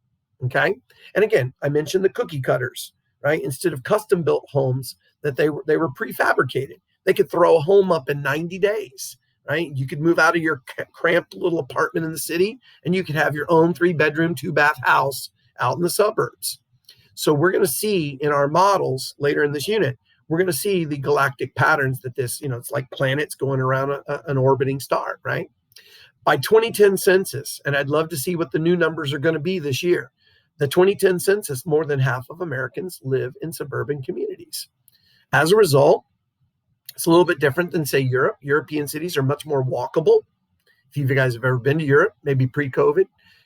[SPEAKER 1] okay? And again, I mentioned the cookie cutters, right? Instead of custom built homes, that they were prefabricated. They could throw a home up in 90 days, right? You could move out of your cramped little apartment in the city and you could have your own 3-bedroom, 2-bath house out in the suburbs. So we're going to see in our models later in this unit, we're going to see the galactic patterns that this, it's like planets going around an orbiting star, right? By 2010 census, and I'd love to see what the new numbers are going to be this year. The 2010 census, more than half of Americans live in suburban communities. As a result, it's a little bit different than, say, Europe. European cities are much more walkable. If you guys have ever been to Europe, maybe pre-COVID,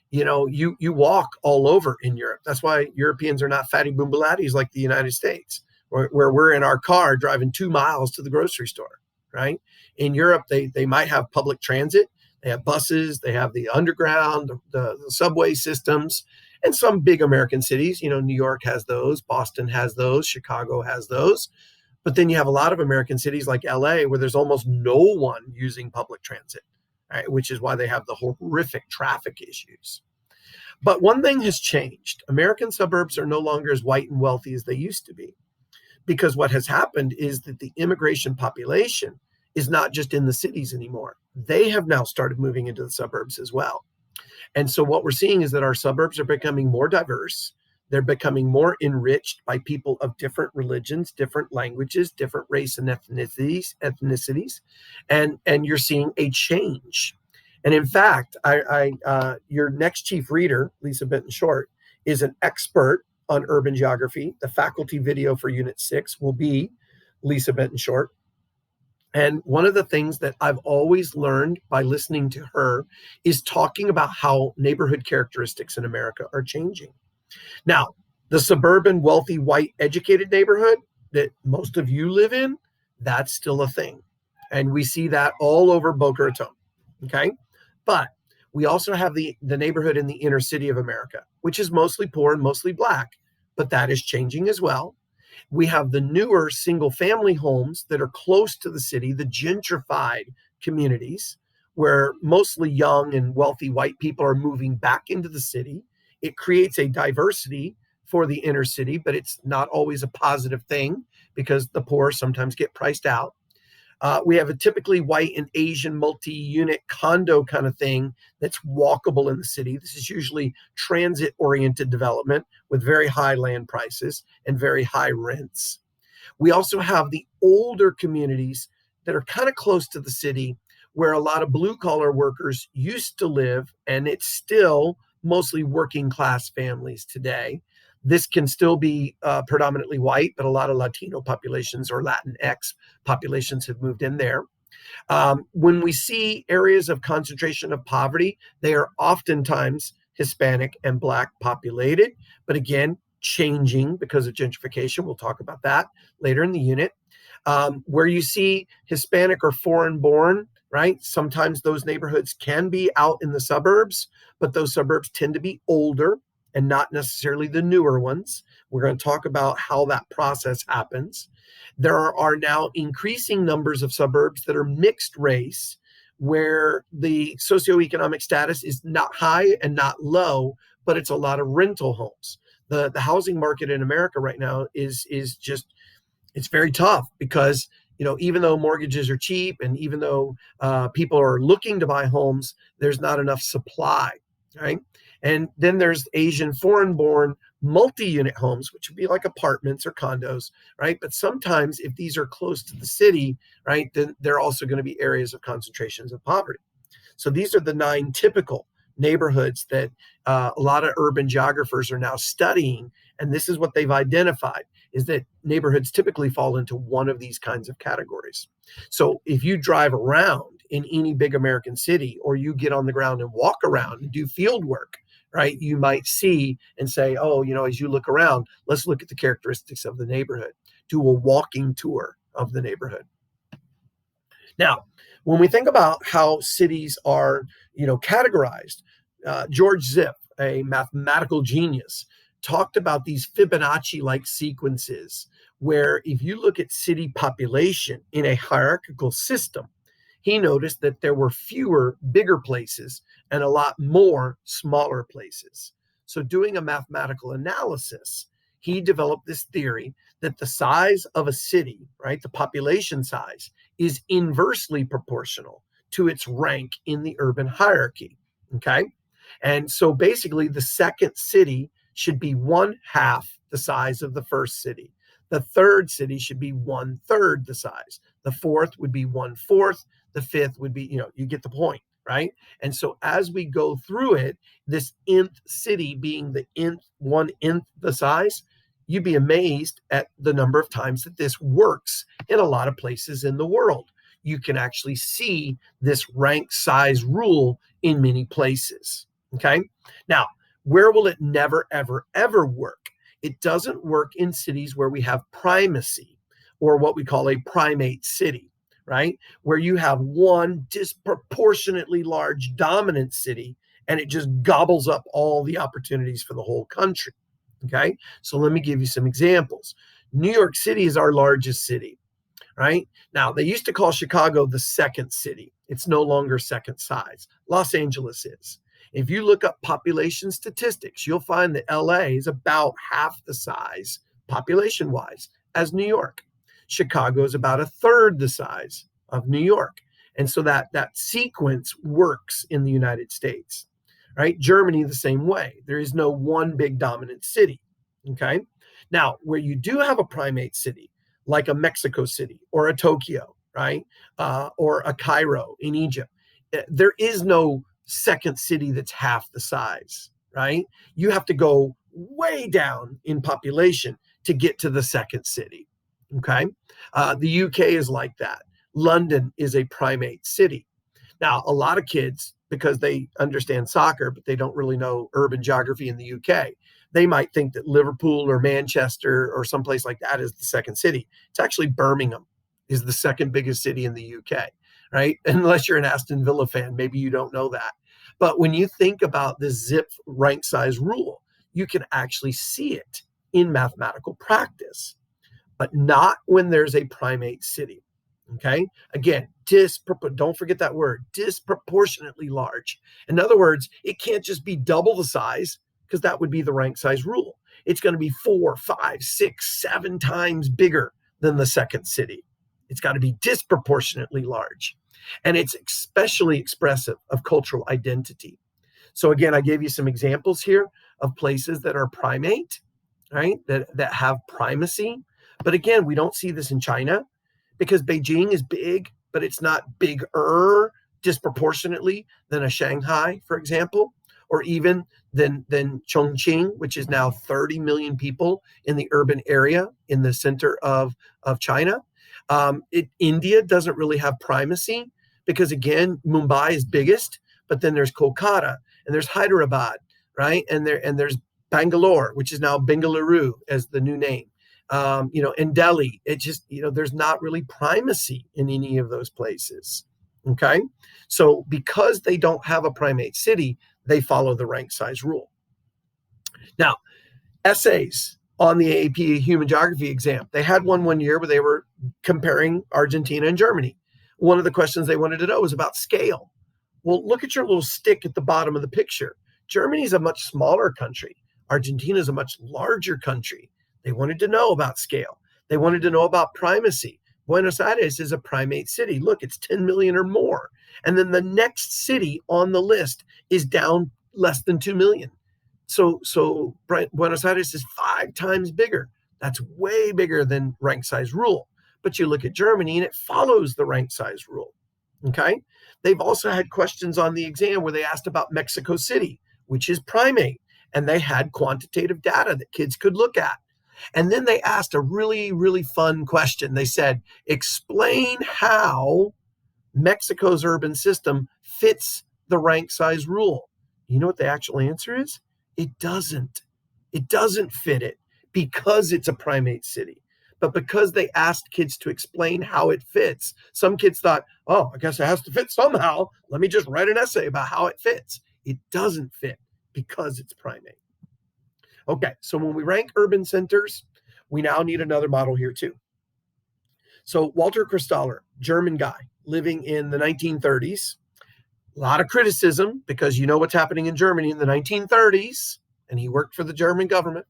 [SPEAKER 1] you walk all over in Europe. That's why Europeans are not fatty boombalatties like the United States, where we're in our car driving 2 miles to the grocery store, right? In Europe, they might have public transit. They have buses. They have the underground, the subway systems. And some big American cities, New York has those, Boston has those, Chicago has those. But then you have a lot of American cities like LA where there's almost no one using public transit, right? Which is why they have the horrific traffic issues. But one thing has changed. American suburbs are no longer as white and wealthy as they used to be, because what has happened is that the immigration population is not just in the cities anymore. They have now started moving into the suburbs as well. And so what we're seeing is that our suburbs are becoming more diverse. They're becoming more enriched by people of different religions, different languages, different race and ethnicities. And you're seeing a change. And in fact, your next chief reader, Lisa Benton Short, is an expert on urban geography. The faculty video for Unit 6 will be Lisa Benton Short. And one of the things that I've always learned by listening to her is talking about how neighborhood characteristics in America are changing. Now, the suburban, wealthy, white, educated neighborhood that most of you live in, that's still a thing. And we see that all over Boca Raton, okay? But we also have the neighborhood in the inner city of America, which is mostly poor and mostly Black, but that is changing as well. We have the newer single-family homes that are close to the city, the gentrified communities, where mostly young and wealthy white people are moving back into the city. It creates a diversity for the inner city, but it's not always a positive thing because the poor sometimes get priced out. We have a typically white and Asian multi-unit condo kind of thing that's walkable in the city. This is usually transit-oriented development with very high land prices and very high rents. We also have the older communities that are kind of close to the city where a lot of blue-collar workers used to live, and it's still mostly working class families today. This can still be predominantly white, but a lot of Latino populations or Latinx populations have moved in there. When we see areas of concentration of poverty, they are oftentimes Hispanic and Black populated, but again, changing because of gentrification. We'll talk about that later in the unit. Where you see Hispanic or foreign born, right? Sometimes those neighborhoods can be out in the suburbs, but those suburbs tend to be older and not necessarily the newer ones. We're going to talk about how that process happens. There are now increasing numbers of suburbs that are mixed race, where the socioeconomic status is not high and not low, but it's a lot of rental homes. The housing market in America right now is just, it's very tough because, even though mortgages are cheap and even though people are looking to buy homes, there's not enough supply, right? And then there's Asian foreign born multi-unit homes, which would be like apartments or condos, right? But sometimes if these are close to the city, right, then they're also going to be areas of concentrations of poverty. So these are the 9 typical neighborhoods that a lot of urban geographers are now studying. And this is what they've identified, is that neighborhoods typically fall into one of these kinds of categories. So if you drive around in any big American city, or you get on the ground and walk around and do field work, right, you might see and say, oh, as you look around, let's look at the characteristics of the neighborhood. Do a walking tour of the neighborhood. Now, when we think about how cities are, categorized, George Zip, a mathematical genius, talked about these Fibonacci-like sequences, where if you look at city population in a hierarchical system, he noticed that there were fewer bigger places and a lot more smaller places. So doing a mathematical analysis, he developed this theory that the size of a city, right, the population size, is inversely proportional to its rank in the urban hierarchy, okay? And so basically the second city should be 1/2 the size of the first city. The third city should be 1/3 the size. The fourth would be 1/4. The fifth would be, you get the point, right? And so as we go through it, this nth city being the nth, 1/n the size, you'd be amazed at the number of times that this works in a lot of places in the world. You can actually see this rank size rule in many places, okay? Now, where will it never, ever, ever work? It doesn't work in cities where we have primacy, or what we call a primate city, right? Where you have one disproportionately large dominant city and it just gobbles up all the opportunities for the whole country, okay? So let me give you some examples. New York City is our largest city, right? Now, they used to call Chicago the second city. It's no longer second size. Los Angeles is. If you look up population statistics, you'll find that LA is about half the size, population-wise, as New York. Chicago is about 1/3 the size of New York. And so that sequence works in the United States, right? Germany, the same way. There is no one big dominant city, okay? Now, where you do have a primate city, like a Mexico City or a Tokyo, right? Or a Cairo in Egypt, there is no second city that's half the size, right? You have to go way down in population to get to the second city, okay? The UK is like that. London is a primate city. Now, a lot of kids, because they understand soccer, but they don't really know urban geography in the UK, they might think that Liverpool or Manchester or someplace like that is the second city. It's actually Birmingham is the second biggest city in the UK, right? Unless you're an Aston Villa fan, maybe you don't know that. But when you think about the Zip rank size rule, you can actually see it in mathematical practice, but not when there's a primate city. Okay. Again, don't forget that word, disproportionately large. In other words, it can't just be double the size, because that would be the rank size rule. It's going to be 4, 5, 6, 7 times bigger than the second city. It's got to be disproportionately large. And it's especially expressive of cultural identity. So again, I gave you some examples here of places that are primate, right? That have primacy. But again, we don't see this in China, because Beijing is big, but it's not bigger disproportionately than a Shanghai, for example, or even than Chongqing, which is now 30 million people in the urban area in the center of China. India doesn't really have primacy because, again, Mumbai is biggest, but then there's Kolkata and there's Hyderabad, right? And there's Bangalore, which is now Bengaluru as the new name. And Delhi. It just, there's not really primacy in any of those places. Okay. So because they don't have a primate city, they follow the rank size rule. Now, essays on the AAP Human Geography exam. They had one year where they were comparing Argentina and Germany. One of the questions they wanted to know was about scale. Well, look at your little stick at the bottom of the picture. Germany is a much smaller country. Argentina is a much larger country. They wanted to know about scale. They wanted to know about primacy. Buenos Aires is a primate city. Look, it's 10 million or more. And then the next city on the list is down less than 2 million. So Buenos Aires is 5 times bigger. That's way bigger than rank size rule. But you look at Germany and it follows the rank size rule. Okay. They've also had questions on the exam where they asked about Mexico City, which is primate, and they had quantitative data that kids could look at. And then they asked a really, really fun question. They said, explain how Mexico's urban system fits the rank size rule. You know what the actual answer is? It doesn't. It doesn't fit it because it's a primate city. But because they asked kids to explain how it fits, some kids thought, oh, I guess it has to fit somehow. Let me just write an essay about how it fits. It doesn't fit because it's primate. Okay, so when we rank urban centers, we now need another model here too. So Walter Christaller, German guy, living in the 1930s. A lot of criticism because you know what's happening in Germany in the 1930s, and he worked for the German government.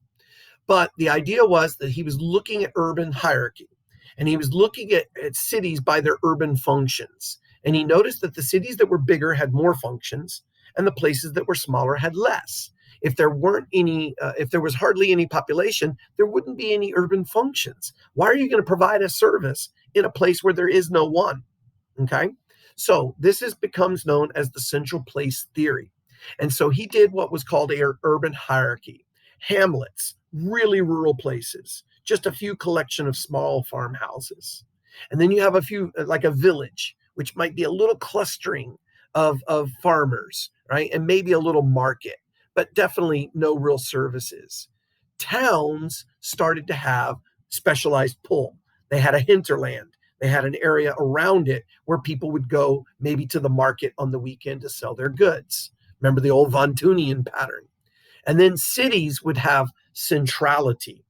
[SPEAKER 1] But the idea was that he was looking at urban hierarchy, and he was looking at cities by their urban functions. And he noticed that the cities that were bigger had more functions, and the places that were smaller had less. If there was hardly any population, there wouldn't be any urban functions. Why are you going to provide a service in a place where there is no one? Okay. So this becomes known as the central place theory. And so he did what was called an urban hierarchy. Hamlets, really rural places, just a few collection of small farmhouses. And then you have a few, like a village, which might be a little clustering of farmers, right? And maybe a little market, but definitely no real services. Towns started to have specialized pull. They had a hinterland. They had an area around it where people would go maybe to the market on the weekend to sell their goods. Remember the old Von Thunian pattern. And then cities would have centrality.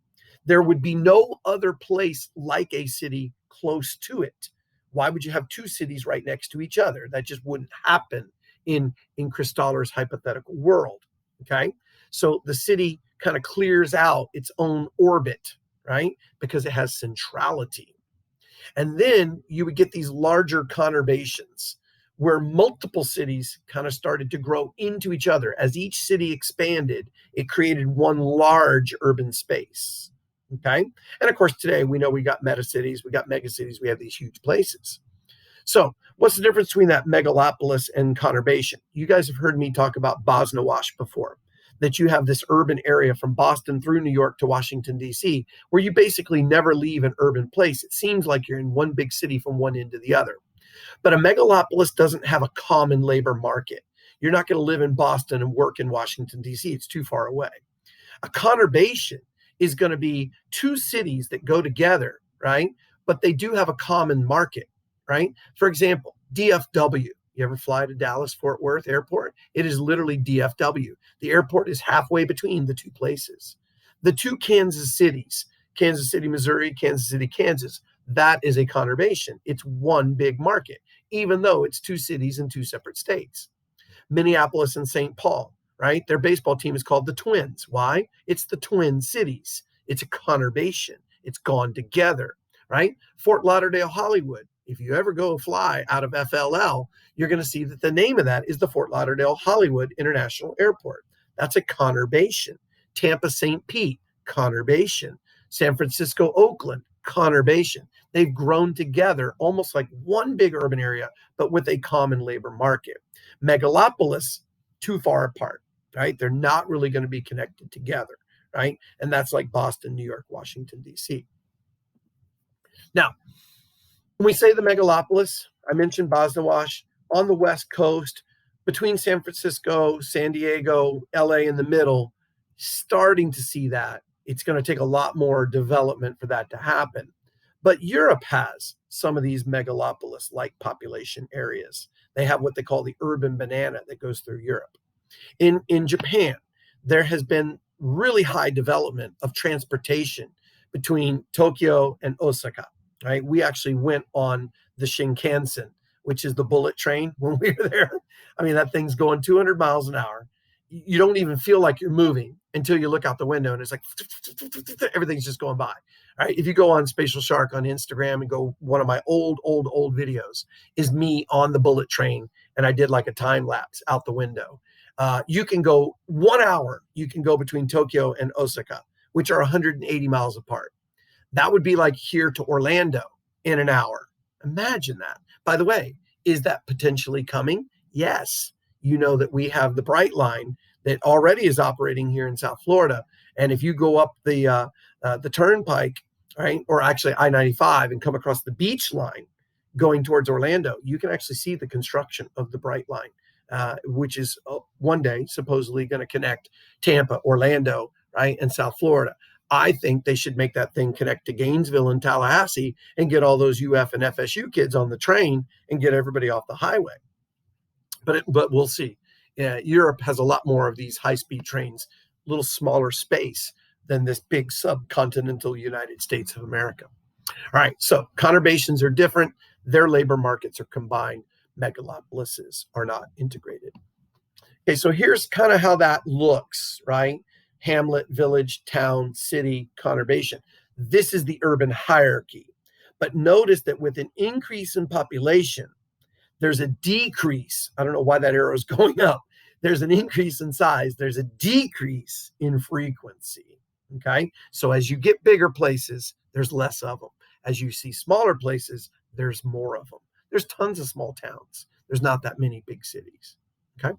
[SPEAKER 1] There would be no other place like a city close to it. Why would you have two cities right next to each other? That just wouldn't happen in Christaller's hypothetical world. Okay, so the city kind of clears out its own orbit, right? Because it has centrality. And then you would get these larger conurbations where multiple cities kind of started to grow into each other. As each city expanded, it created one large urban space. Okay. And of course, today we know we got metacities, we got megacities, we have these huge places. So what's the difference between that megalopolis and conurbation? You guys have heard me talk about Bosnawash before, that you have this urban area from Boston through New York to Washington, D.C., where you basically never leave an urban place. It seems like you're in one big city from one end to the other. But a megalopolis doesn't have a common labor market. You're not going to live in Boston and work in Washington, D.C. It's too far away. A conurbation is going to be two cities that go together, right? But they do have a common market, right? For example, DFW. You ever fly to Dallas-Fort Worth Airport? It is literally DFW. The airport is halfway between the two places. The two Kansas cities, Kansas City, Missouri, Kansas City, Kansas, that is a conurbation. It's one big market, even though it's two cities in two separate states. Minneapolis and St. Paul, right? Their baseball team is called the Twins. Why? It's the Twin Cities. It's a conurbation. It's gone together, right? Fort Lauderdale, Hollywood. If you ever go fly out of FLL, you're going to see that the name of that is the Fort Lauderdale Hollywood International Airport. That's a conurbation. Tampa, St. Pete, conurbation. San Francisco, Oakland, conurbation. They've grown together almost like one big urban area, but with a common labor market. Megalopolis, too far apart. right? They're not really going to be connected together, right? And that's like Boston, New York, Washington, D.C. Now, when we say the megalopolis, I mentioned Bosnawash on the West Coast, between San Francisco, San Diego, LA in the middle, starting to see that. It's going to take a lot more development for that to happen. But Europe has some of these megalopolis-like population areas. They have what they call the urban banana that goes through Europe. In Japan, there has been really high development of transportation between Tokyo and Osaka, right? We actually went on the Shinkansen, which is the bullet train when we were there. I mean, that thing's going 200 miles an hour. You don't even feel like you're moving until you look out the window and it's like everything's just going by. All right. If you go on Spatial Shark on Instagram and go, one of my old videos is me on the bullet train. And I did like a time lapse out the window. You can go 1 hour. You can go between Tokyo and Osaka, which are 180 miles apart. That would be like here to Orlando in an hour. Imagine that. By the way, is that potentially coming? Yes. You know that we have the Bright Line that already is operating here in South Florida. And if you go up the turnpike, right, or actually I-95 and come across the beach line going towards Orlando, you can actually see the construction of the Bright Line, which is one day supposedly going to connect Tampa, Orlando, right, and South Florida. I think they should make that thing connect to Gainesville and Tallahassee and get all those UF and FSU kids on the train and get everybody off the highway. But we'll see. Europe has a lot more of these high-speed trains, a little smaller space than this big subcontinental United States of America. All right, so conurbations are different. Their labor markets are combined. Megalopolises are not integrated. Okay, so here's kind of how that looks, right? Hamlet, village, town, city, conurbation. This is the urban hierarchy. But notice that with an increase in population, there's a decrease. I don't know why that arrow is going up. There's an increase in size. There's a decrease in frequency. Okay. So as you get bigger places, there's less of them. As you see smaller places, there's more of them. There's tons of small towns. There's not that many big cities. Okay.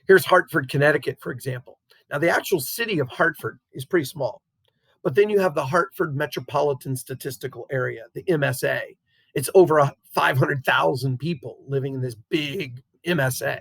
[SPEAKER 1] Here's Hartford, Connecticut, for example. Now, the actual city of Hartford is pretty small. But then you have the Hartford Metropolitan Statistical Area, the MSA. It's over 500,000 people living in this big MSA.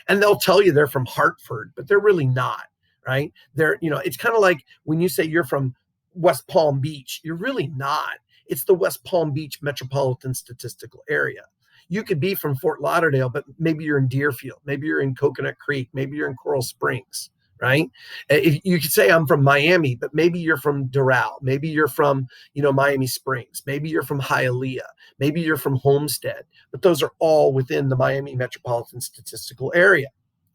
[SPEAKER 1] And they'll tell you they're from Hartford, but they're really not, right? It's kind of like when you say you're from West Palm Beach, you're really not. It's the West Palm Beach Metropolitan Statistical Area. You could be from Fort Lauderdale, but maybe you're in Deerfield, maybe you're in Coconut Creek, maybe you're in Coral Springs, right? If you could say I'm from Miami, but maybe you're from Doral, maybe you're from, Miami Springs, maybe you're from Hialeah, maybe you're from Homestead, but those are all within the Miami Metropolitan Statistical Area.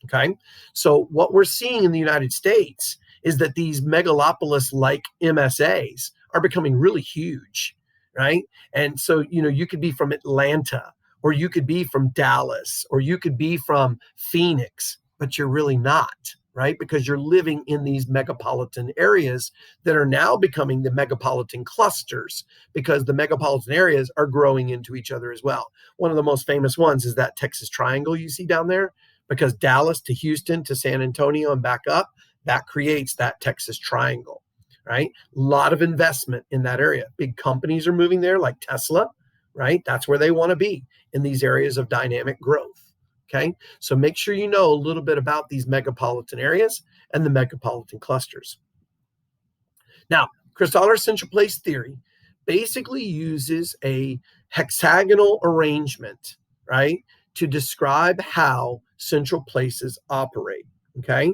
[SPEAKER 1] Okay. So what we're seeing in the United States is that these megalopolis-like MSAs are becoming really huge, right? And so, you could be from Atlanta, or you could be from Dallas, or you could be from Phoenix, but you're really not, right? Because you're living in these megapolitan areas that are now becoming the megapolitan clusters, because the megapolitan areas are growing into each other as well. One of the most famous ones is that Texas Triangle you see down there, because Dallas to Houston to San Antonio and back up, that creates that Texas Triangle, right? A lot of investment in that area. Big companies are moving there, like Tesla, right? That's where they want to be, in these areas of dynamic growth. Okay, so make sure you know a little bit about these megapolitan areas and the megapolitan clusters. Now, Kristallers central place theory basically uses a hexagonal arrangement, right, to describe how central places operate. Okay,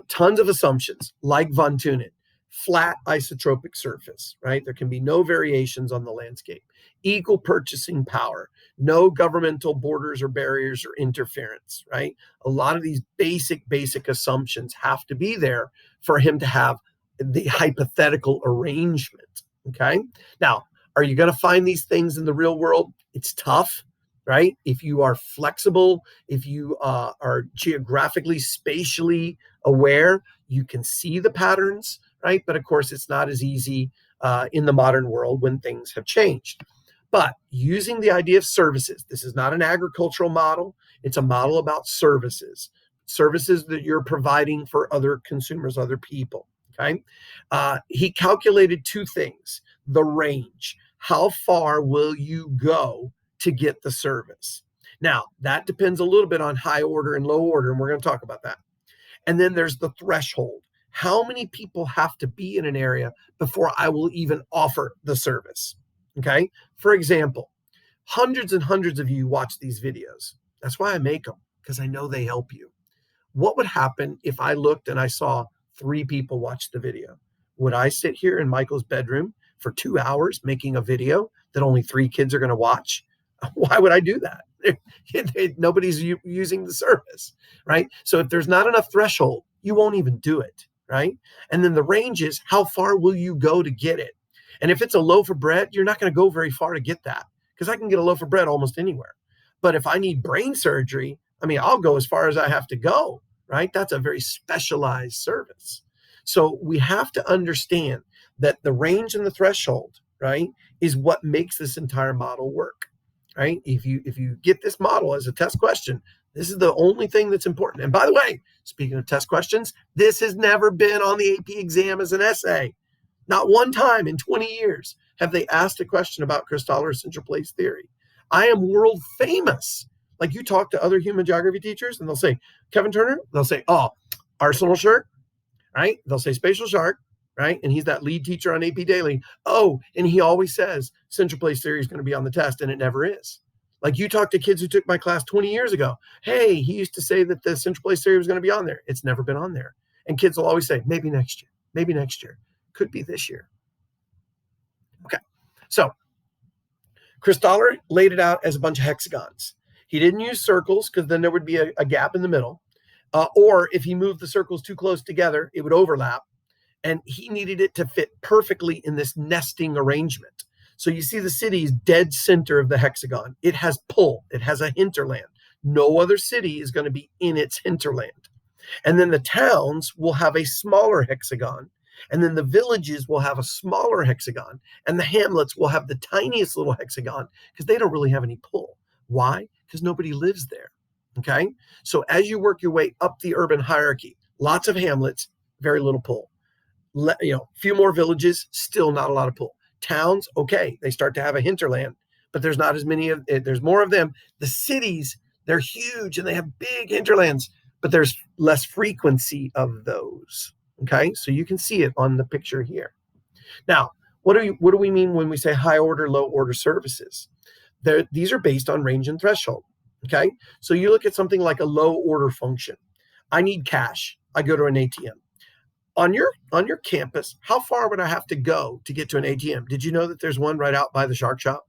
[SPEAKER 1] tons of assumptions, like von Thunen. Flat isotropic surface, right? There can be no variations on the landscape. Equal purchasing power, no governmental borders or barriers or interference, right? A lot of these basic assumptions have to be there for him to have the hypothetical arrangement, okay? Now, are you going to find these things in the real world? It's tough, right? If you are flexible, if you are geographically, spatially aware, you can see the patterns, right? But of course, it's not as easy in the modern world when things have changed. But using the idea of services, this is not an agricultural model. It's a model about services. services that you're providing for other consumers, other people. Okay. He calculated two things: the range. How far will you go to get the service? Now, that depends a little bit on high order and low order, and we're going to talk about that. And then there's the threshold. How many people have to be in an area before I will even offer the service? Okay. For example, hundreds and hundreds of you watch these videos. That's why I make them, because I know they help you. What would happen if I looked and I saw 3 people watch the video? Would I sit here in Michael's bedroom for 2 hours making a video that only 3 kids are going to watch? Why would I do that? Nobody's using the service, right? So if there's not enough threshold, you won't even do it, right? And then the range is, how far will you go to get it? And if it's a loaf of bread, you're not going to go very far to get that, because I can get a loaf of bread almost anywhere. But if I need brain surgery, I mean, I'll go as far as I have to go, right? That's a very specialized service. So we have to understand that the range and the threshold, right, is what makes this entire model work, right? If you get this model as a test question, this is the only thing that's important. And by the way, speaking of test questions, this has never been on the AP exam as an essay. Not one time in 20 years have they asked a question about Christaller central place theory. I am world famous. Like, you talk to other human geography teachers and they'll say, Kevin Turner, they'll say, oh, Arsenal shirt, right? They'll say spatial shark, right? And he's that lead teacher on AP Daily. Oh, and he always says central place theory is going to be on the test, and it never is. Like, you talk to kids who took my class 20 years ago. Hey, he used to say that the central place theory was going to be on there. It's never been on there. And kids will always say, maybe next year, maybe next year. Could be this year. Okay, so Christaller laid it out as a bunch of hexagons. He didn't use circles, because then there would be a gap in the middle. Or if he moved the circles too close together, it would overlap. And he needed it to fit perfectly in this nesting arrangement. So you see the city's dead center of the hexagon. It has pull. It has a hinterland. No other city is going to be in its hinterland. And then the towns will have a smaller hexagon. And then the villages will have a smaller hexagon. And the hamlets will have the tiniest little hexagon, because they don't really have any pull. Why? Because nobody lives there. Okay? So as you work your way up the urban hierarchy, lots of hamlets, very little pull. Few more villages, still not a lot of pull. Towns, okay, they start to have a hinterland, but there's not as many of there's more of them. The cities, they're huge and they have big hinterlands, but there's less frequency of those. Okay, so you can see it on the picture here. Now, what do we mean when we say high order, low order services? These are based on range and threshold. Okay, so you look at something like a low order function. I need cash. I go to an ATM. On your campus, how far would I have to go to get to an ATM? Did you know that there's one right out by the shark shop,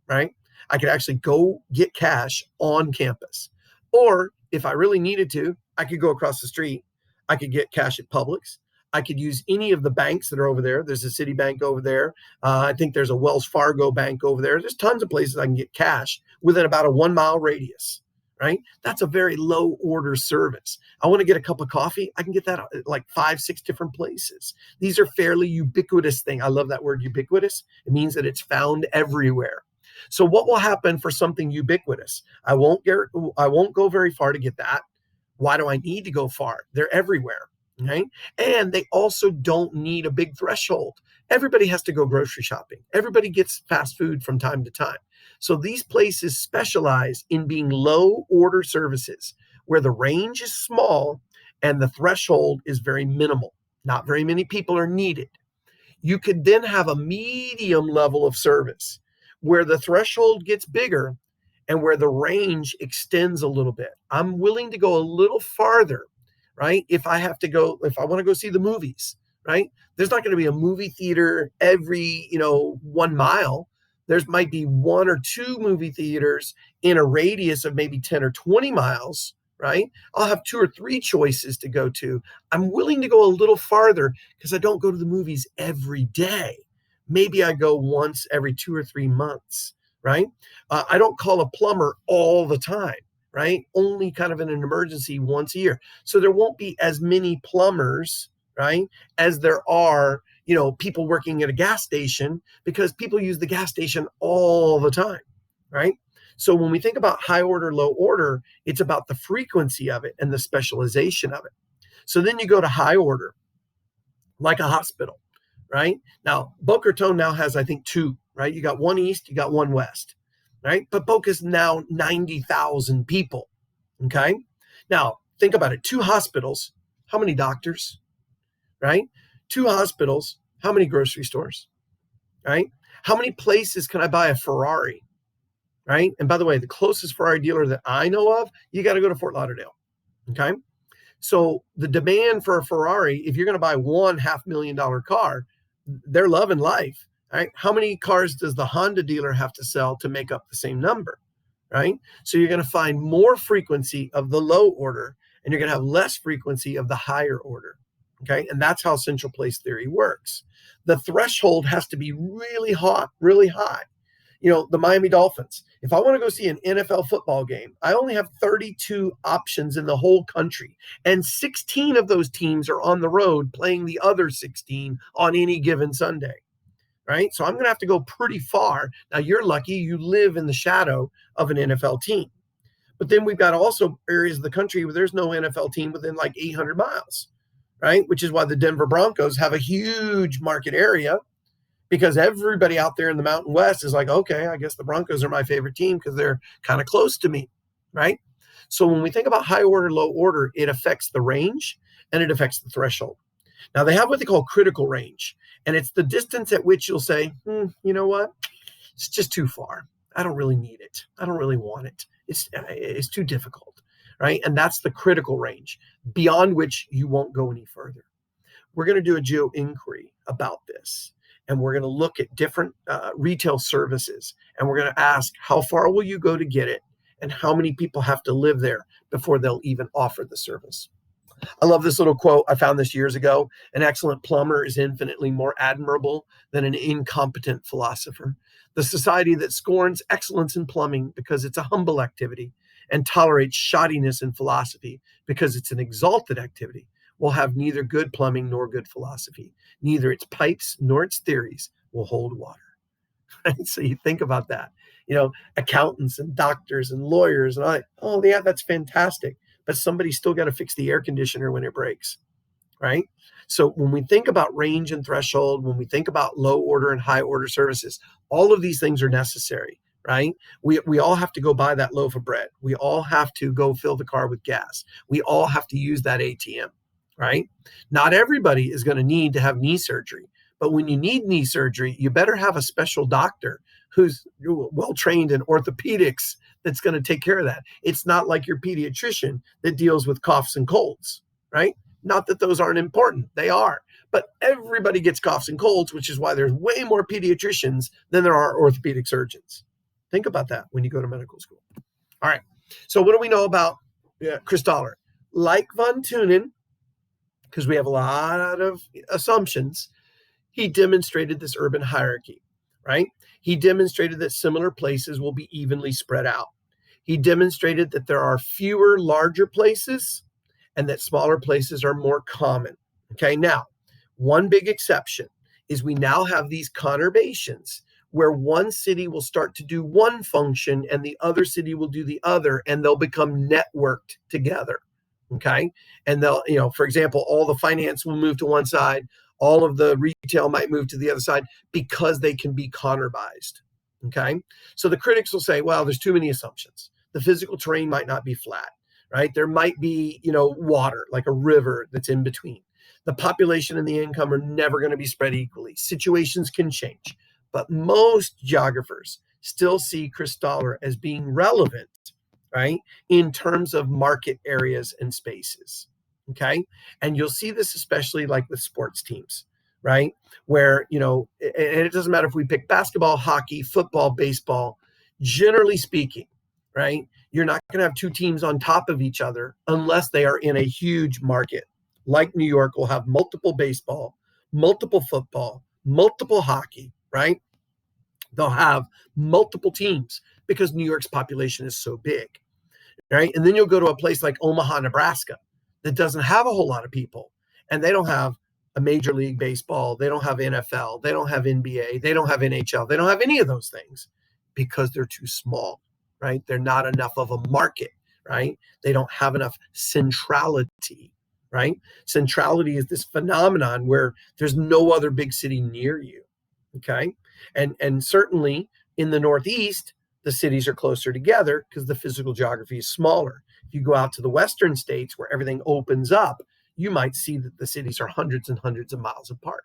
[SPEAKER 1] right? I could actually go get cash on campus. Or if I really needed to, I could go across the street. I could get cash at Publix. I could use any of the banks that are over there. There's a Citibank over there. I think there's a Wells Fargo bank over there. There's tons of places I can get cash within about a 1 mile radius, right? That's a very low order service. I want to get a cup of coffee. I can get that at like 5-6 different places. These are fairly ubiquitous things. I love that word ubiquitous. It means that it's found everywhere. So what will happen for something ubiquitous? I won't go very far to get that. Why do I need to go far? They're everywhere. Okay? And they also don't need a big threshold. Everybody has to go grocery shopping. Everybody gets fast food from time to time. So these places specialize in being low order services where the range is small and the threshold is very minimal. Not very many people are needed. You could then have a medium level of service where the threshold gets bigger and where the range extends a little bit. I'm willing to go a little farther, right? If I want to go see the movies, right? There's not going to be a movie theater every, 1 mile. There's might be 1 or 2 movie theaters in a radius of maybe 10 or 20 miles, right? I'll have 2 or 3 choices to go to. I'm willing to go a little farther because I don't go to the movies every day. Maybe I go once every 2 or 3 months, right? I don't call a plumber all the time, right? Only kind of in an emergency once a year. So there won't be as many plumbers, right, as there are, people working at a gas station, because people use the gas station all the time, right? So when we think about high order, low order, it's about the frequency of it and the specialization of it. So then you go to high order, like a hospital, right? Now, Boca Raton now has, I think, two, right? You got one east, you got one west, right? But Boca's now 90,000 people, okay? Now, think about it. Two hospitals, how many doctors, right? Two hospitals, how many grocery stores, right? How many places can I buy a Ferrari, right? And by the way, the closest Ferrari dealer that I know of, you got to go to Fort Lauderdale, okay? So the demand for a Ferrari, if you're going to buy one $500,000 car, they're loving life, right? How many cars does the Honda dealer have to sell to make up the same number, right? So you're going to find more frequency of the low order, and you're going to have less frequency of the higher order, okay? And that's how central place theory works. The threshold has to be really hot, really high. The Miami Dolphins. If I want to go see an NFL football game, I only have 32 options in the whole country. And 16 of those teams are on the road playing the other 16 on any given Sunday, right? So I'm going to have to go pretty far. Now, you're lucky you live in the shadow of an NFL team. But then we've got also areas of the country where there's no NFL team within like 800 miles, right? Which is why the Denver Broncos have a huge market area, because everybody out there in the Mountain West is like, okay, I guess the Broncos are my favorite team because they're kind of close to me, right? So when we think about high order, low order, it affects the range and it affects the threshold. Now, they have what they call critical range, and it's the distance at which you'll say, you know what? It's just too far. I don't really need it. I don't really want it. It's too difficult, right? And that's the critical range, beyond which you won't go any further. We're going to do a geo inquiry about this. And we're going to look at different retail services. And we're going to ask, how far will you go to get it? And how many people have to live there before they'll even offer the service? I love this little quote. I found this years ago. An excellent plumber is infinitely more admirable than an incompetent philosopher. The society that scorns excellence in plumbing because it's a humble activity and tolerates shoddiness in philosophy because it's an exalted activity will have neither good plumbing nor good philosophy. Neither its pipes nor its theories will hold water. Right? So you think about that. Accountants and doctors and lawyers and all that. Oh, yeah, that's fantastic. But somebody's still got to fix the air conditioner when it breaks, right? So when we think about range and threshold, when we think about low order and high order services, all of these things are necessary, right? We all have to go buy that loaf of bread. We all have to go fill the car with gas. We all have to use that ATM. Right? Not everybody is going to need to have knee surgery, but when you need knee surgery, you better have a special doctor who's well-trained in orthopedics that's going to take care of that. It's not like your pediatrician that deals with coughs and colds, right? Not that those aren't important. They are. But everybody gets coughs and colds, which is why there's way more pediatricians than there are orthopedic surgeons. Think about that when you go to medical school. All right. So what do we know about Christaller? Like von Thunen, because we have a lot of assumptions, he demonstrated this urban hierarchy, right? He demonstrated that similar places will be evenly spread out. He demonstrated that there are fewer larger places and that smaller places are more common. Okay, now, one big exception is we now have these conurbations where one city will start to do one function and the other city will do the other, and they'll become networked together. Okay. And they'll, for example, all the finance will move to one side, all of the retail might move to the other side because they can be conurbized. Okay. So the critics will say, well, there's too many assumptions. The physical terrain might not be flat, right? There might be, water, like a river that's in between. The population and the income are never going to be spread equally. Situations can change, but most geographers still see Christaller as being relevant, right, in terms of market areas and spaces, okay? And you'll see this especially like with sports teams, right, where, and it doesn't matter if we pick basketball, hockey, football, baseball, generally speaking, right, you're not going to have two teams on top of each other unless they are in a huge market. Like New York will have multiple baseball, multiple football, multiple hockey, right? They'll have multiple teams because New York's population is so big, right? And then you'll go to a place like Omaha, Nebraska, that doesn't have a whole lot of people, and they don't have a Major League Baseball, they don't have NFL, they don't have NBA, they don't have NHL, they don't have any of those things because they're too small, right? They're not enough of a market, right? They don't have enough centrality, right? Centrality is this phenomenon where there's no other big city near you, okay? And certainly in the Northeast, the cities are closer together because the physical geography is smaller. If you go out to the Western states where everything opens up, you might see that the cities are hundreds and hundreds of miles apart.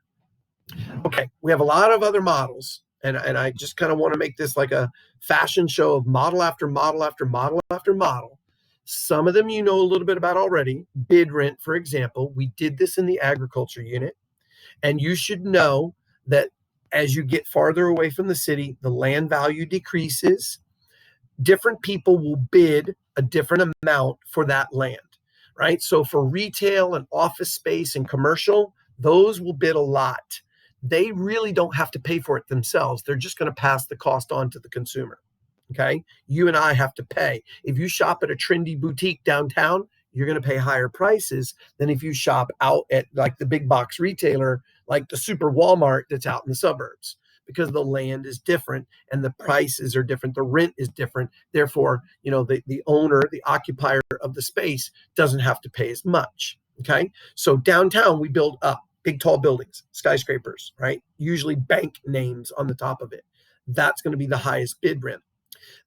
[SPEAKER 1] Okay, we have a lot of other models, and I just kind of want to make this like a fashion show of model after model after model after model. Some of them you know a little bit about already. Bid rent, for example. We did this in the agriculture unit, and you should know that as you get farther away from the city, the land value decreases. Different people will bid a different amount for that land, right? So for retail and office space and commercial, those will bid a lot. They really don't have to pay for it themselves. They're just going to pass the cost on to the consumer. Okay. You and I have to pay. If you shop at a trendy boutique downtown, you're going to pay higher prices than if you shop out at like the big box retailer, like the super Walmart that's out in the suburbs, because the land is different and the prices are different. The rent is different. Therefore, you know, the owner, the occupier of the space doesn't have to pay as much. Okay. So downtown, we build up big, tall buildings, skyscrapers, right? Usually bank names on the top of it. That's going to be the highest bid rent.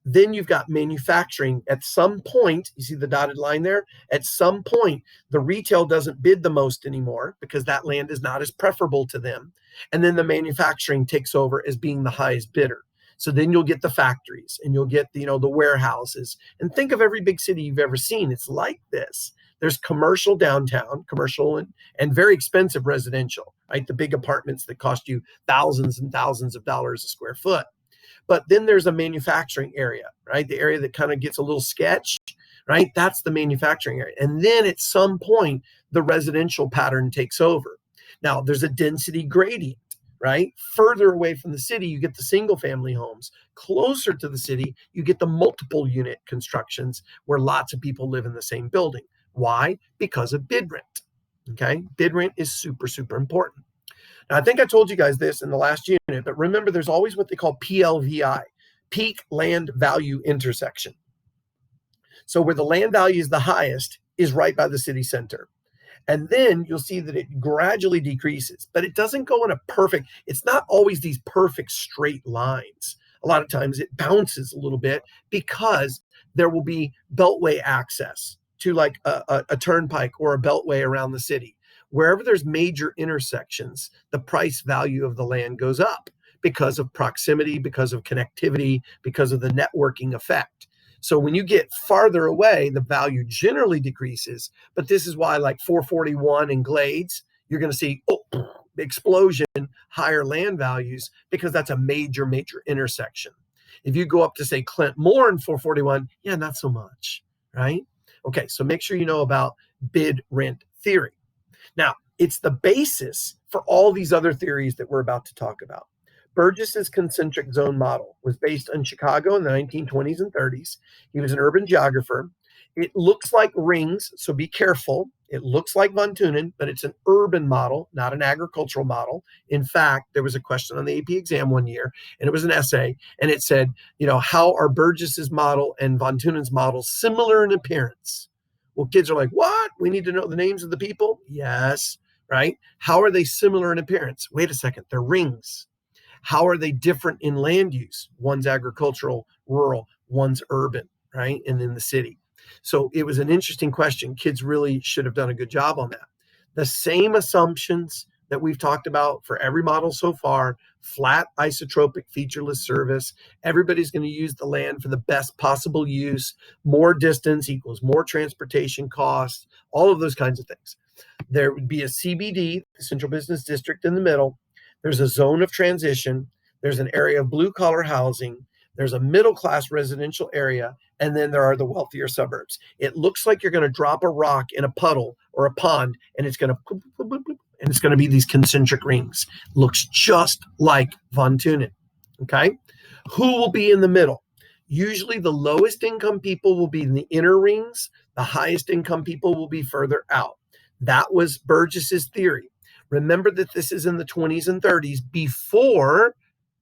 [SPEAKER 1] Then you've got manufacturing. At some point, you see the dotted line there? At some point, the retail doesn't bid the most anymore because that land is not as preferable to them. And then the manufacturing takes over as being the highest bidder. So then you'll get the factories and you'll get the warehouses. And think of every big city you've ever seen. It's like this. There's commercial downtown, commercial and very expensive residential, right? The big apartments that cost you thousands and thousands of dollars a square foot. But then there's a manufacturing area, right? The area that kind of gets a little sketch, right? That's the manufacturing area. And then at some point, the residential pattern takes over. Now, there's a density gradient, right? Further away from the city, you get the single family homes. Closer to the city, you get the multiple unit constructions where lots of people live in the same building. Why? Because of bid rent, okay? Bid rent is super, super important. Now, I think I told you guys this in the last unit, but remember there's always what they call PLVI, peak land value intersection. So where the land value is the highest is right by the city center. And then you'll see that it gradually decreases, but it doesn't go in a perfect, it's not always these perfect straight lines. A lot of times it bounces a little bit because there will be beltway access to like a turnpike or a beltway around the city. Wherever there's major intersections, the price value of the land goes up because of proximity, because of connectivity, because of the networking effect. So when you get farther away, the value generally decreases. But this is why like 441 and Glades, you're going to see explosion, higher land values, because that's a major, major intersection. If you go up to say Clint Moore and 441, yeah, not so much, right? Okay, so make sure you know about bid rent theory. Now, it's the basis for all these other theories that we're about to talk about. Burgess's concentric zone model was based on Chicago in the 1920s and 30s. He was an urban geographer. It looks like rings, so be careful. It looks like von Thunen, but it's an urban model, not an agricultural model. In fact, there was a question on the AP exam one year, and it was an essay, and it said, how are Burgess's model and von Thunen's model similar in appearance? Well, kids are like, what? We need to know the names of the people? Yes, right? How are they similar in appearance? Wait a second, they're rings. How are they different in land use? One's agricultural, rural, one's urban, right? And in the city. So it was an interesting question. Kids really should have done a good job on that. The same assumptions that we've talked about for every model so far, flat, isotropic, featureless service. Everybody's going to use the land for the best possible use. More distance equals more transportation costs, all of those kinds of things. There would be a CBD, Central Business District, in the middle. There's a zone of transition. There's an area of blue-collar housing. There's a middle-class residential area, and then there are the wealthier suburbs. It looks like you're going to drop a rock in a puddle or a pond, and it's going to be these concentric rings. Looks just like von Thunen. Okay, who will be in the middle? Usually, the lowest income people will be in the inner rings. The highest income people will be further out. That was Burgess's theory. Remember that this is in the 20s and 30s before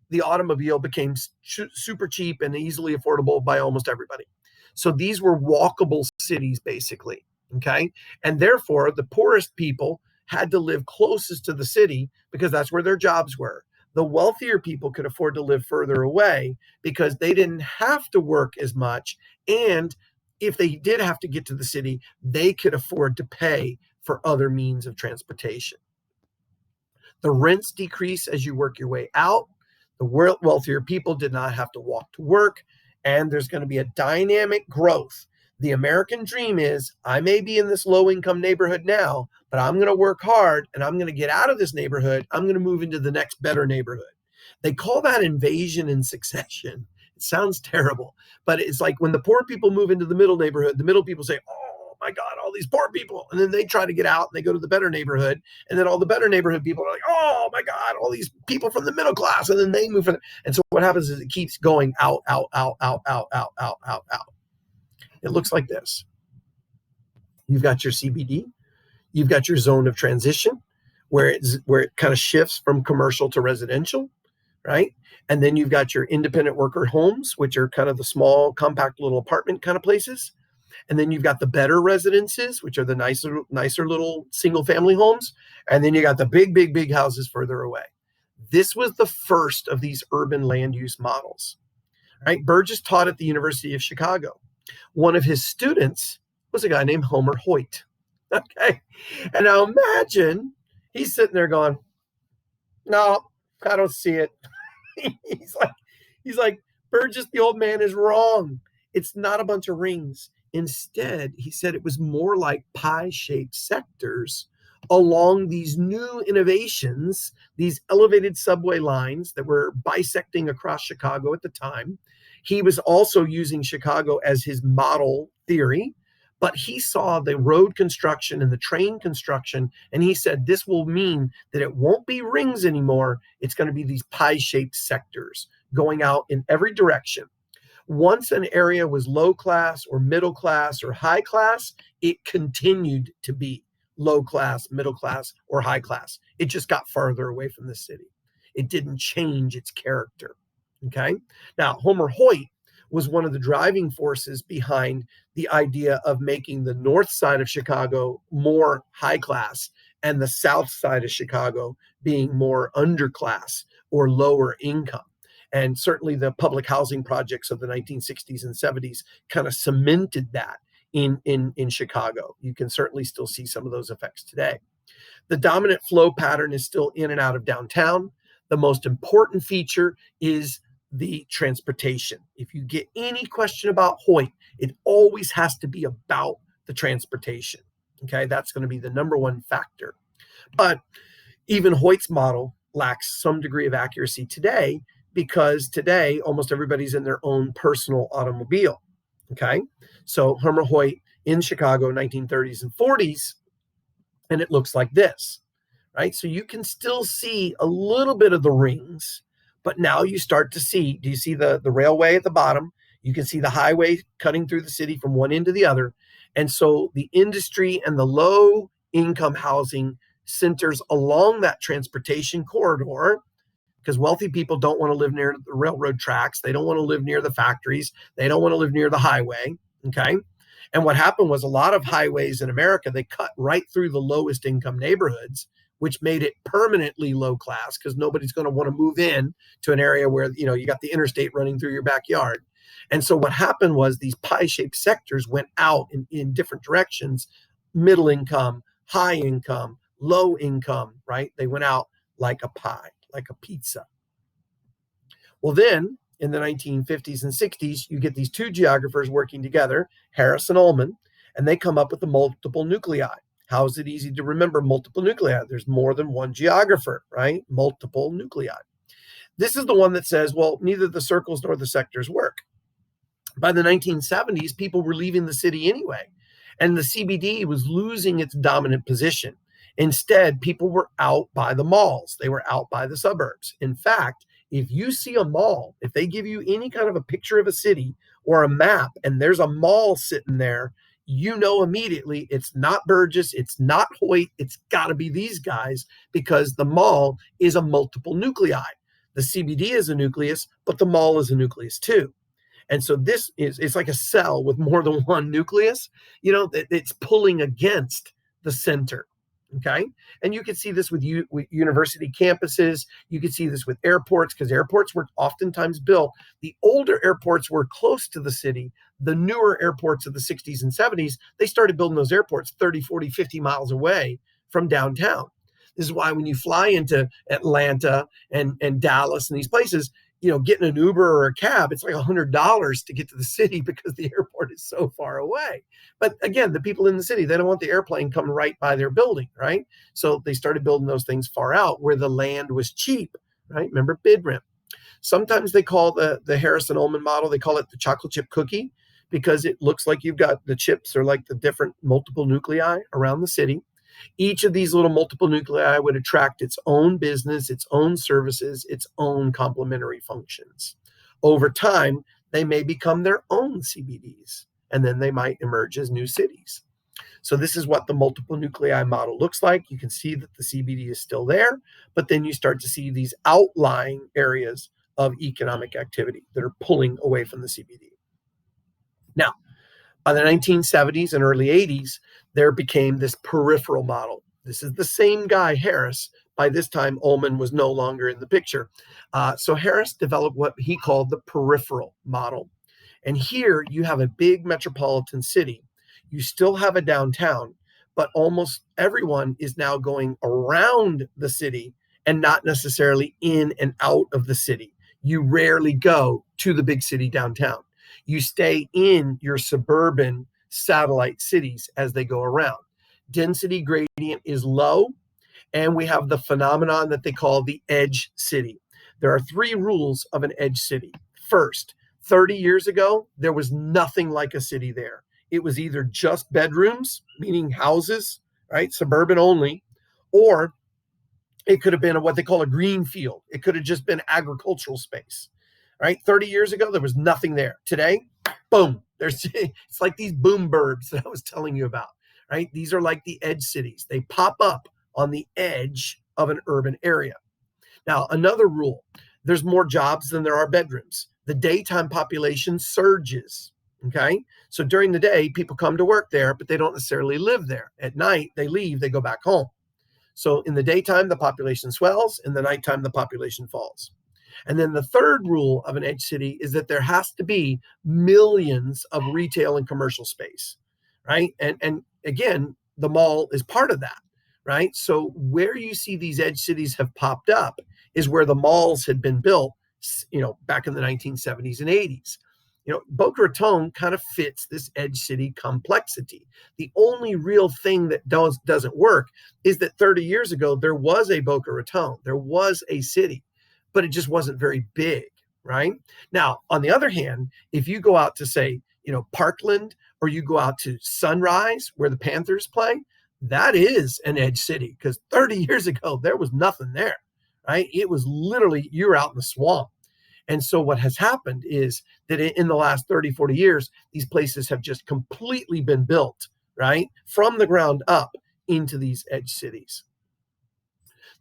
[SPEAKER 1] the automobile became super cheap and easily affordable by almost everybody. So these were walkable cities, basically. Okay. And therefore, the poorest people had to live closest to the city because that's where their jobs were. The wealthier people could afford to live further away because they didn't have to work as much. And if they did have to get to the city, they could afford to pay for other means of transportation. The rents decrease as you work your way out. The wealthier people did not have to walk to work, and there's going to be a dynamic growth. The American dream is, I may be in this low-income neighborhood now, but I'm going to work hard, and I'm going to get out of this neighborhood. I'm going to move into the next better neighborhood. They call that invasion in succession. It sounds terrible, but it's like when the poor people move into the middle neighborhood, the middle people say, oh my God, all these poor people. And then they try to get out and they go to the better neighborhood. And then all the better neighborhood people are like, oh my God, all these people from the middle class. And then they move. And so what happens is it keeps going out, out, out, out, out, out, out, out, out. It looks like this. You've got your CBD. You've got your zone of transition where it kind of shifts from commercial to residential, right? And then you've got your independent worker homes, which are kind of the small, compact little apartment kind of places. And then you've got the better residences, which are the nicer little single family homes. And then you got the big, big, big houses further away. This was the first of these urban land use models, right? Burgess taught at the University of Chicago. One of his students was a guy named Homer Hoyt. Okay. And now imagine he's sitting there going, no, I don't see it. he's like, Burgess, the old man is wrong. It's not a bunch of rings. Instead, he said it was more like pie-shaped sectors along these new innovations, these elevated subway lines that were bisecting across Chicago at the time. He was also using Chicago as his model theory, but he saw the road construction and the train construction, and he said this will mean that it won't be rings anymore. It's going to be these pie-shaped sectors going out in every direction. Once an area was low class or middle class or high class, it continued to be low class, middle class, or high class. It just got farther away from the city. It didn't change its character. Okay. Now, Homer Hoyt was one of the driving forces behind the idea of making the north side of Chicago more high class and the south side of Chicago being more underclass or lower income. And certainly the public housing projects of the 1960s and 70s kind of cemented that in Chicago. You can certainly still see some of those effects today. The dominant flow pattern is still in and out of downtown. The most important feature is the transportation. If you get any question about Hoyt, it always has to be about the transportation. Okay, that's going to be the number one factor. But even Hoyt's model lacks some degree of accuracy today, because today almost everybody's in their own personal automobile. Okay, so Homer Hoyt in Chicago, 1930s and 40s, and it looks like this, right? So you can still see a little bit of the rings, but now you start to see, do you see the railway at the bottom? You can see the highway cutting through the city from one end to the other. And so the industry and the low income housing centers along that transportation corridor, because wealthy people don't want to live near the railroad tracks. They don't want to live near the factories. They don't want to live near the highway. Okay. And what happened was a lot of highways in America, they cut right through the lowest income neighborhoods, which made it permanently low class because nobody's going to want to move in to an area where, you got the interstate running through your backyard. And so what happened was these pie-shaped sectors went out in different directions, middle income, high income, low income, right? They went out like a pie, like a pizza. Well, then in the 1950s and 60s, you get these two geographers working together, Harris and Ullman, and they come up with the multiple nuclei. How is it easy to remember multiple nuclei? There's more than one geographer, right? Multiple nuclei. This is the one that says, well, neither the circles nor the sectors work. By the 1970s, people were leaving the city anyway, and the CBD was losing its dominant position. Instead, people were out by the malls. They were out by the suburbs. In fact, if you see a mall, if they give you any kind of a picture of a city or a map and there's a mall sitting there, you know immediately it's not Burgess, it's not Hoyt, it's got to be these guys, because the mall is a multiple nuclei. The CBD is a nucleus, but the mall is a nucleus too. And so it's like a cell with more than one nucleus. It's pulling against the center. Okay. And you can see this with university campuses. You can see this with airports, because airports were oftentimes built. The older airports were close to the city. The newer airports of the 60s and 70s, they started building those airports 30, 40, 50 miles away from downtown. This is why when you fly into Atlanta and Dallas and these places, getting an Uber or a cab, it's like $100 to get to the city because the airport is so far away. But again, the people in the city, they don't want the airplane coming right by their building, right? So they started building those things far out where the land was cheap, right? Remember bid rent. Sometimes they call the Harrison-Ullman model, they call it the chocolate chip cookie, because it looks like you've got the chips are like the different multiple nuclei around the city. Each of these little multiple nuclei would attract its own business, its own services, its own complementary functions. Over time, they may become their own CBDs, and then they might emerge as new cities. So this is what the multiple nuclei model looks like. You can see that the CBD is still there, but then you start to see these outlying areas of economic activity that are pulling away from the CBD. Now, by the 1970s and early 80s, there became this peripheral model. This is the same guy, Harris. By this time, Ullman was no longer in the picture. So Harris developed what he called the peripheral model. And here you have a big metropolitan city. You still have a downtown, but almost everyone is now going around the city and not necessarily in and out of the city. You rarely go to the big city downtown. You stay in your suburban satellite cities as they go around. Density gradient is low, and we have the phenomenon that they call the edge city. There are 3 rules of an edge city. First, 30 years ago, there was nothing like a city there. It was either just bedrooms, meaning houses, right, suburban only, or it could have been what they call a green field. It could have just been agricultural space. Right? 30 years ago, there was nothing there. Today, boom, it's like these boom burbs that I was telling you about, right? These are like the edge cities. They pop up on the edge of an urban area. Now, another rule, there's more jobs than there are bedrooms. The daytime population surges, okay? So during the day, people come to work there, but they don't necessarily live there. At night, they leave, they go back home. So in the daytime, the population swells. In the nighttime, the population falls. And then the third rule of an edge city is that there has to be millions of retail and commercial space, right? And again, the mall is part of that, right? So where you see these edge cities have popped up is where the malls had been built, back in the 1970s and 80s. Boca Raton kind of fits this edge city complexity. The only real thing that doesn't work is that 30 years ago, there was a Boca Raton, there was a city, but it just wasn't very big, right? Now, on the other hand, if you go out to, say, Parkland, or you go out to Sunrise, where the Panthers play, that is an edge city, because 30 years ago, there was nothing there, right? It was literally, you're out in the swamp. And so what has happened is that in the last 30, 40 years, these places have just completely been built, right? From the ground up into these edge cities.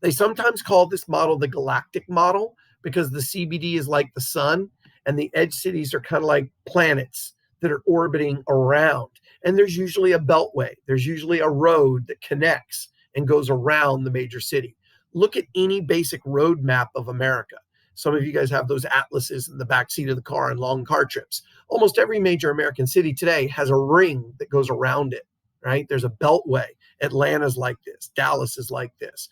[SPEAKER 1] They sometimes call this model the Galactic Model because the CBD is like the sun and the edge cities are kind of like planets that are orbiting around. And there's usually a beltway. There's usually a road that connects and goes around the major city. Look at any basic road map of America. Some of you guys have those atlases in the back seat of the car and long car trips. Almost every major American city today has a ring that goes around it, right? There's a beltway. Atlanta's like this. Dallas is like this.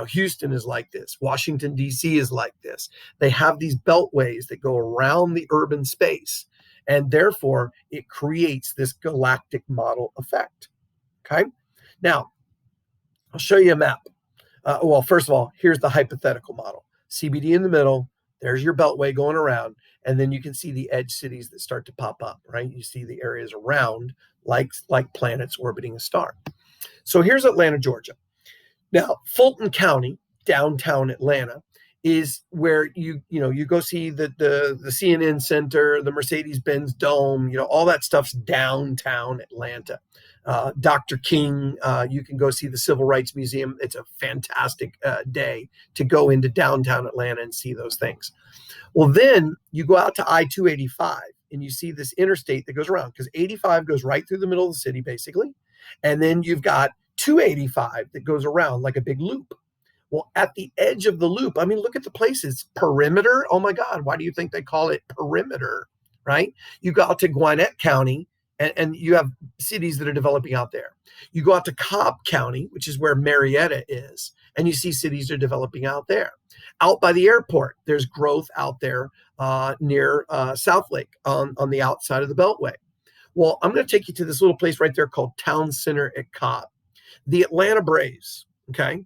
[SPEAKER 1] Houston is like this. Washington, D.C. is like this. They have these beltways that go around the urban space, and therefore it creates this galactic model effect. Okay? Now, I'll show you a map. Well, first of all, here's the hypothetical model. CBD in the middle. There's your beltway going around, and then you can see the edge cities that start to pop up, right? You see the areas around like planets orbiting a star. So here's Atlanta, Georgia. Now, Fulton County, downtown Atlanta, is where you go see the CNN Center, the Mercedes-Benz Dome, all that stuff's downtown Atlanta. Dr. King. You can go see the Civil Rights Museum. It's a fantastic day to go into downtown Atlanta and see those things. Well, then you go out to I-285 and you see this interstate that goes around, because 85 goes right through the middle of the city, basically. And then you've got 285 that goes around like a big loop. Well, at the edge of the loop, I mean, look at the places. Perimeter. Oh my God, why do you think they call it perimeter, right? You go out to Gwinnett County and you have cities that are developing out there. You go out to Cobb County, which is where Marietta is, and you see cities are developing out there. Out by the airport, there's growth out there near South Lake on the outside of the Beltway. Well, I'm going to take you to this little place right there called Town Center at Cobb. The Atlanta Braves, okay?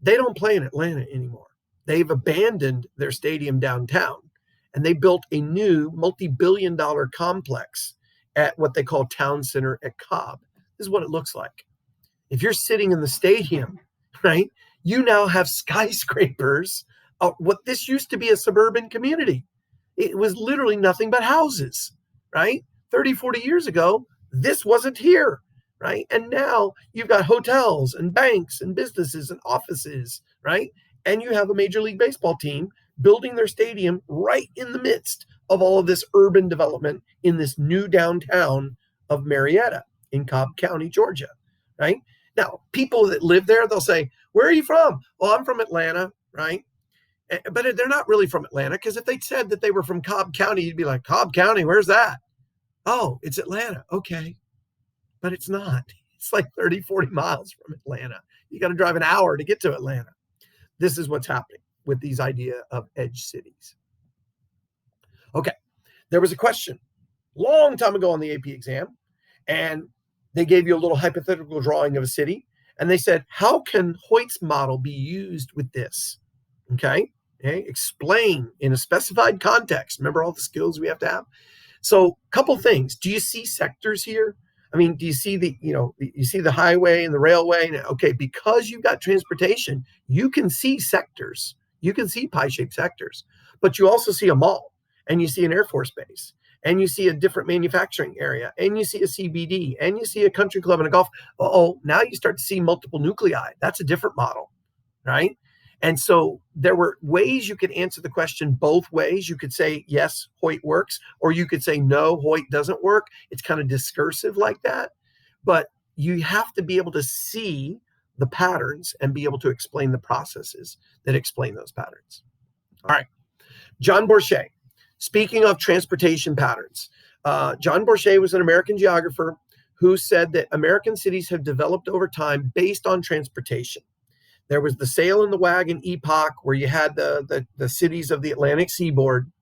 [SPEAKER 1] They don't play in Atlanta anymore. They've abandoned their stadium downtown, and they built a new multi-billion-dollar complex at what they call Town Center at Cobb. This is what it looks like. If you're sitting in the stadium, right, you now have skyscrapers. What this used to be a suburban community. It was literally nothing but houses, right? 30, 40 years ago, this wasn't here, right? And now you've got hotels and banks and businesses and offices, right? And you have a Major League Baseball team building their stadium right in the midst of all of this urban development in this new downtown of Marietta in Cobb County, Georgia, right? Now, people that live there, they'll say, where are you from? Well, I'm from Atlanta, right? But they're not really from Atlanta, because if they said that they were from Cobb County, you'd be like, Cobb County, where's that? Oh, it's Atlanta. Okay. But it's not. It's like 30, 40 miles from Atlanta. You got to drive an hour to get to Atlanta. This is what's happening with these idea of edge cities. Okay. There was a question long time ago on the AP exam, and they gave you a little hypothetical drawing of a city, and they said, how can Hoyt's model be used with this? Okay. Explain in a specified context. Remember all the skills we have to have? So a couple things. Do you see sectors here? I mean, do you see you see the highway and the railway? Okay, because you've got transportation, you can see sectors. You can see pie-shaped sectors, but you also see a mall, and you see an Air Force base, and you see a different manufacturing area, and you see a CBD, and you see a country club and a golf. Now you start to see multiple nuclei. That's a different model, right? And so there were ways you could answer the question both ways. You could say, yes, Hoyt works, or you could say, no, Hoyt doesn't work. It's kind of discursive like that. But you have to be able to see the patterns and be able to explain the processes that explain those patterns. All right. John Borcher. Speaking of transportation patterns, John Borcher was an American geographer who said that American cities have developed over time based on transportation. There was the sail and the wagon epoch where you had the cities of the Atlantic seaboard.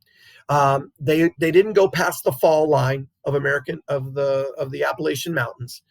[SPEAKER 1] They didn't go past the fall line of the Appalachian Mountains.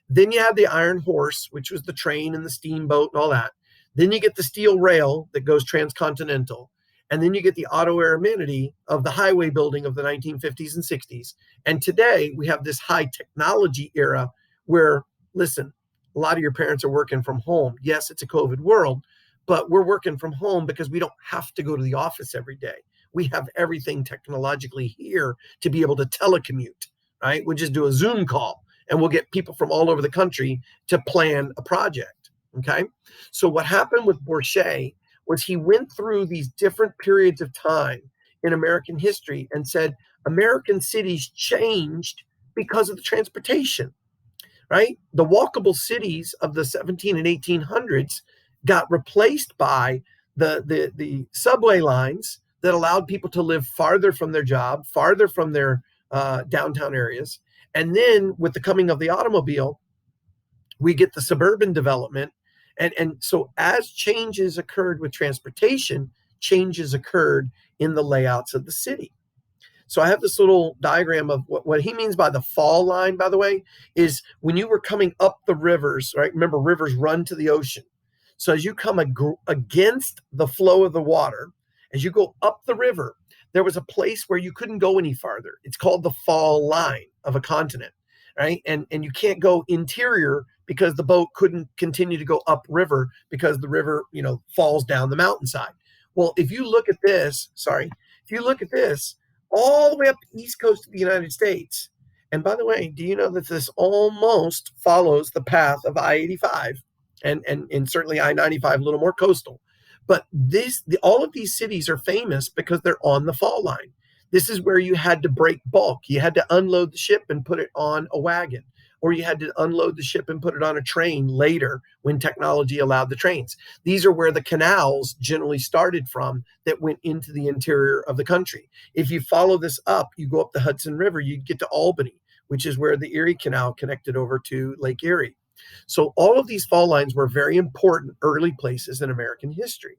[SPEAKER 1] Then you had the iron horse, which was the train and the steamboat and all that. Then you get the steel rail that goes transcontinental. And then you get the auto-air amenity of the highway building of the 1950s and 60s. And today we have this high technology era where, listen, a lot of your parents are working from home. Yes, it's a COVID world, but we're working from home because we don't have to go to the office every day. We have everything technologically here to be able to telecommute, right? We'll just do a Zoom call and we'll get people from all over the country to plan a project, okay? So what happened with Borcher was he went through these different periods of time in American history and said American cities changed because of the transportation. Right? The walkable cities of the 17 and 1800s got replaced by the subway lines that allowed people to live farther from their job, farther from their downtown areas. And then with the coming of the automobile, we get the suburban development. And so as changes occurred with transportation, changes occurred in the layouts of the city. So I have this little diagram of what he means by the fall line, by the way, is when you were coming up the rivers, right? Remember, rivers run to the ocean. So as you come against the flow of the water, as you go up the river, there was a place where you couldn't go any farther. It's called the fall line of a continent, right? And you can't go interior because the boat couldn't continue to go upriver because the river, falls down the mountainside. Well, if you look at this, all the way up the east coast of the United States, And by the way, do you know that this almost follows the path of I-85 and certainly I-95, a little more coastal? But all of these cities are famous because they're on the fault line. This is where you had to break bulk. You had to unload the ship and put it on a wagon, or you had to unload the ship and put it on a train later when technology allowed the trains. These are where the canals generally started from that went into the interior of the country. If you follow this up, you go up the Hudson River, you get to Albany, which is where the Erie Canal connected over to Lake Erie. So all of these fall lines were very important early places in American history.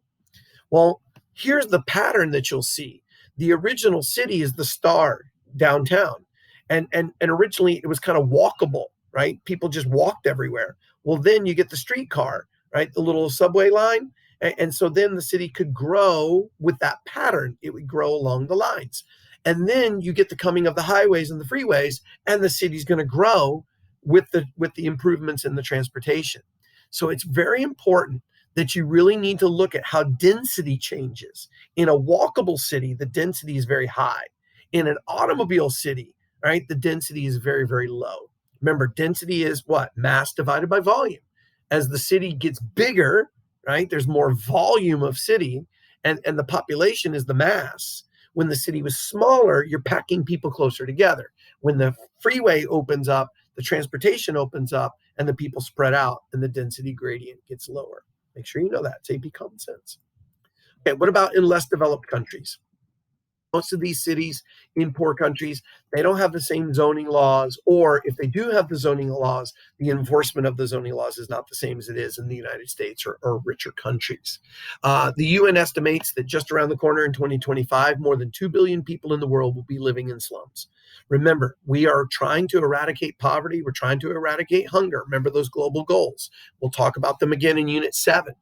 [SPEAKER 1] Well, here's the pattern that you'll see. The original city is the star downtown. And originally it was kind of walkable, right? People just walked everywhere. Well, then you get the streetcar, right? The little subway line. And so then the city could grow with that pattern. It would grow along the lines. And then you get the coming of the highways and the freeways, and the city's going to grow with the improvements in the transportation. So it's very important that you really need to look at how density changes. In a walkable city, the density is very high. In an automobile city, right, the density is very, very low. Remember, density is what? Mass divided by volume. As the city gets bigger, right, there's more volume of city, and the population is the mass. When the city was smaller, you're packing people closer together. When the freeway opens up, the transportation opens up, and the people spread out, and the density gradient gets lower. Make sure you know that. It's AP common sense. Okay, what about in less developed countries? Most of these cities in poor countries, they don't have the same zoning laws, or if they do have the zoning laws, the enforcement of the zoning laws is not the same as it is in the United States or richer countries. The UN estimates that just around the corner in 2025, more than 2 billion people in the world will be living in slums. Remember, we are trying to eradicate poverty. We're trying to eradicate hunger. Remember those global goals. We'll talk about them again in Unit 7.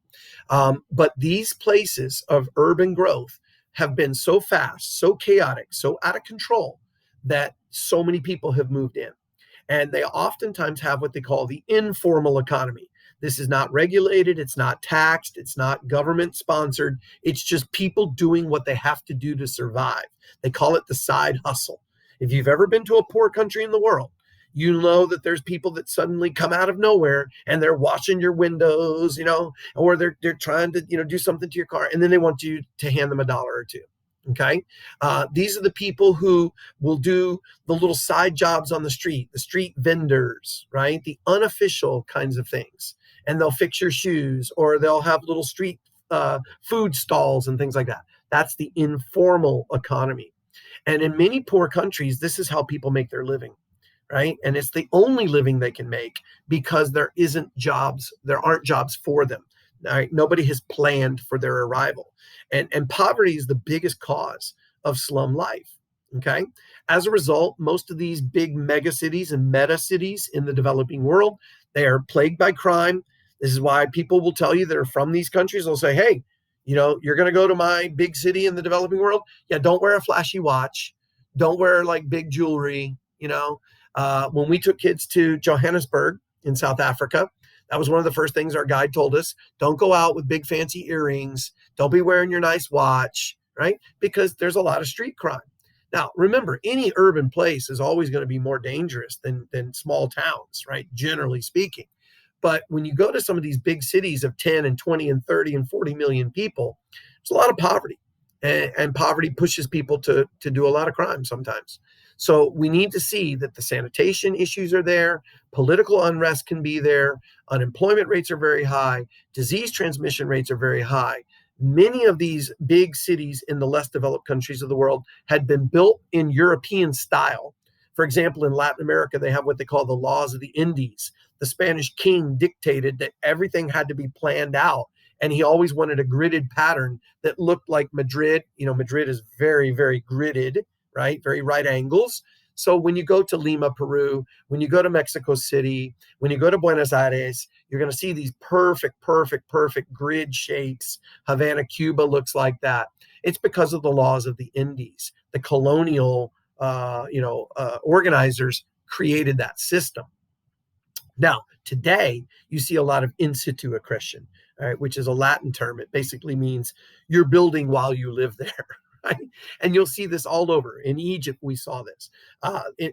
[SPEAKER 1] But these places of urban growth have been so fast, so chaotic, so out of control that so many people have moved in. And they oftentimes have what they call the informal economy. This is not regulated, it's not taxed, it's not government sponsored. It's just people doing what they have to do to survive. They call it the side hustle. If you've ever been to a poor country in the world, you know that there's people that suddenly come out of nowhere and they're washing your windows, or they're trying to, do something to your car, and then they want you to hand them $1 or $2. Okay. These are the people who will do the little side jobs on the street vendors, right? The unofficial kinds of things. And they'll fix your shoes, or they'll have little street food stalls and things like that. That's the informal economy. And in many poor countries, this is how people make their living. Right. And it's the only living they can make because there aren't jobs for them. All right. Nobody has planned for their arrival. And poverty is the biggest cause of slum life. Okay. As a result, most of these big mega cities and meta cities in the developing world, they are plagued by crime. This is why people will tell you they're from these countries. They'll say, hey, you're going to go to my big city in the developing world. Yeah, don't wear a flashy watch. Don't wear like big jewelry, when we took kids to Johannesburg in South Africa, that was one of the first things our guide told us. Don't go out with big fancy earrings. Don't be wearing your nice watch, right? Because there's a lot of street crime. Now, remember, any urban place is always going to be more dangerous than small towns, right? Generally speaking. But when you go to some of these big cities of 10 and 20 and 30 and 40 million people, there's a lot of poverty. And poverty pushes people to do a lot of crime sometimes. So we need to see that the sanitation issues are there, political unrest can be there, unemployment rates are very high, disease transmission rates are very high. Many of these big cities in the less developed countries of the world had been built in European style. For example, in Latin America, they have what they call the laws of the Indies. The Spanish king dictated that everything had to be planned out. And he always wanted a gridded pattern that looked like Madrid. Madrid is very, very gridded, right? Very right angles. So when you go to Lima, Peru, when you go to Mexico City, when you go to Buenos Aires, you're going to see these perfect grid shapes. Havana, Cuba looks like that. It's because of the laws of the Indies. The colonial, organizers created that system. Now, today, you see a lot of in-situ accretion, right, which is a Latin term. It basically means you're building while you live there. right? And you'll see this all over. In Egypt, we saw this.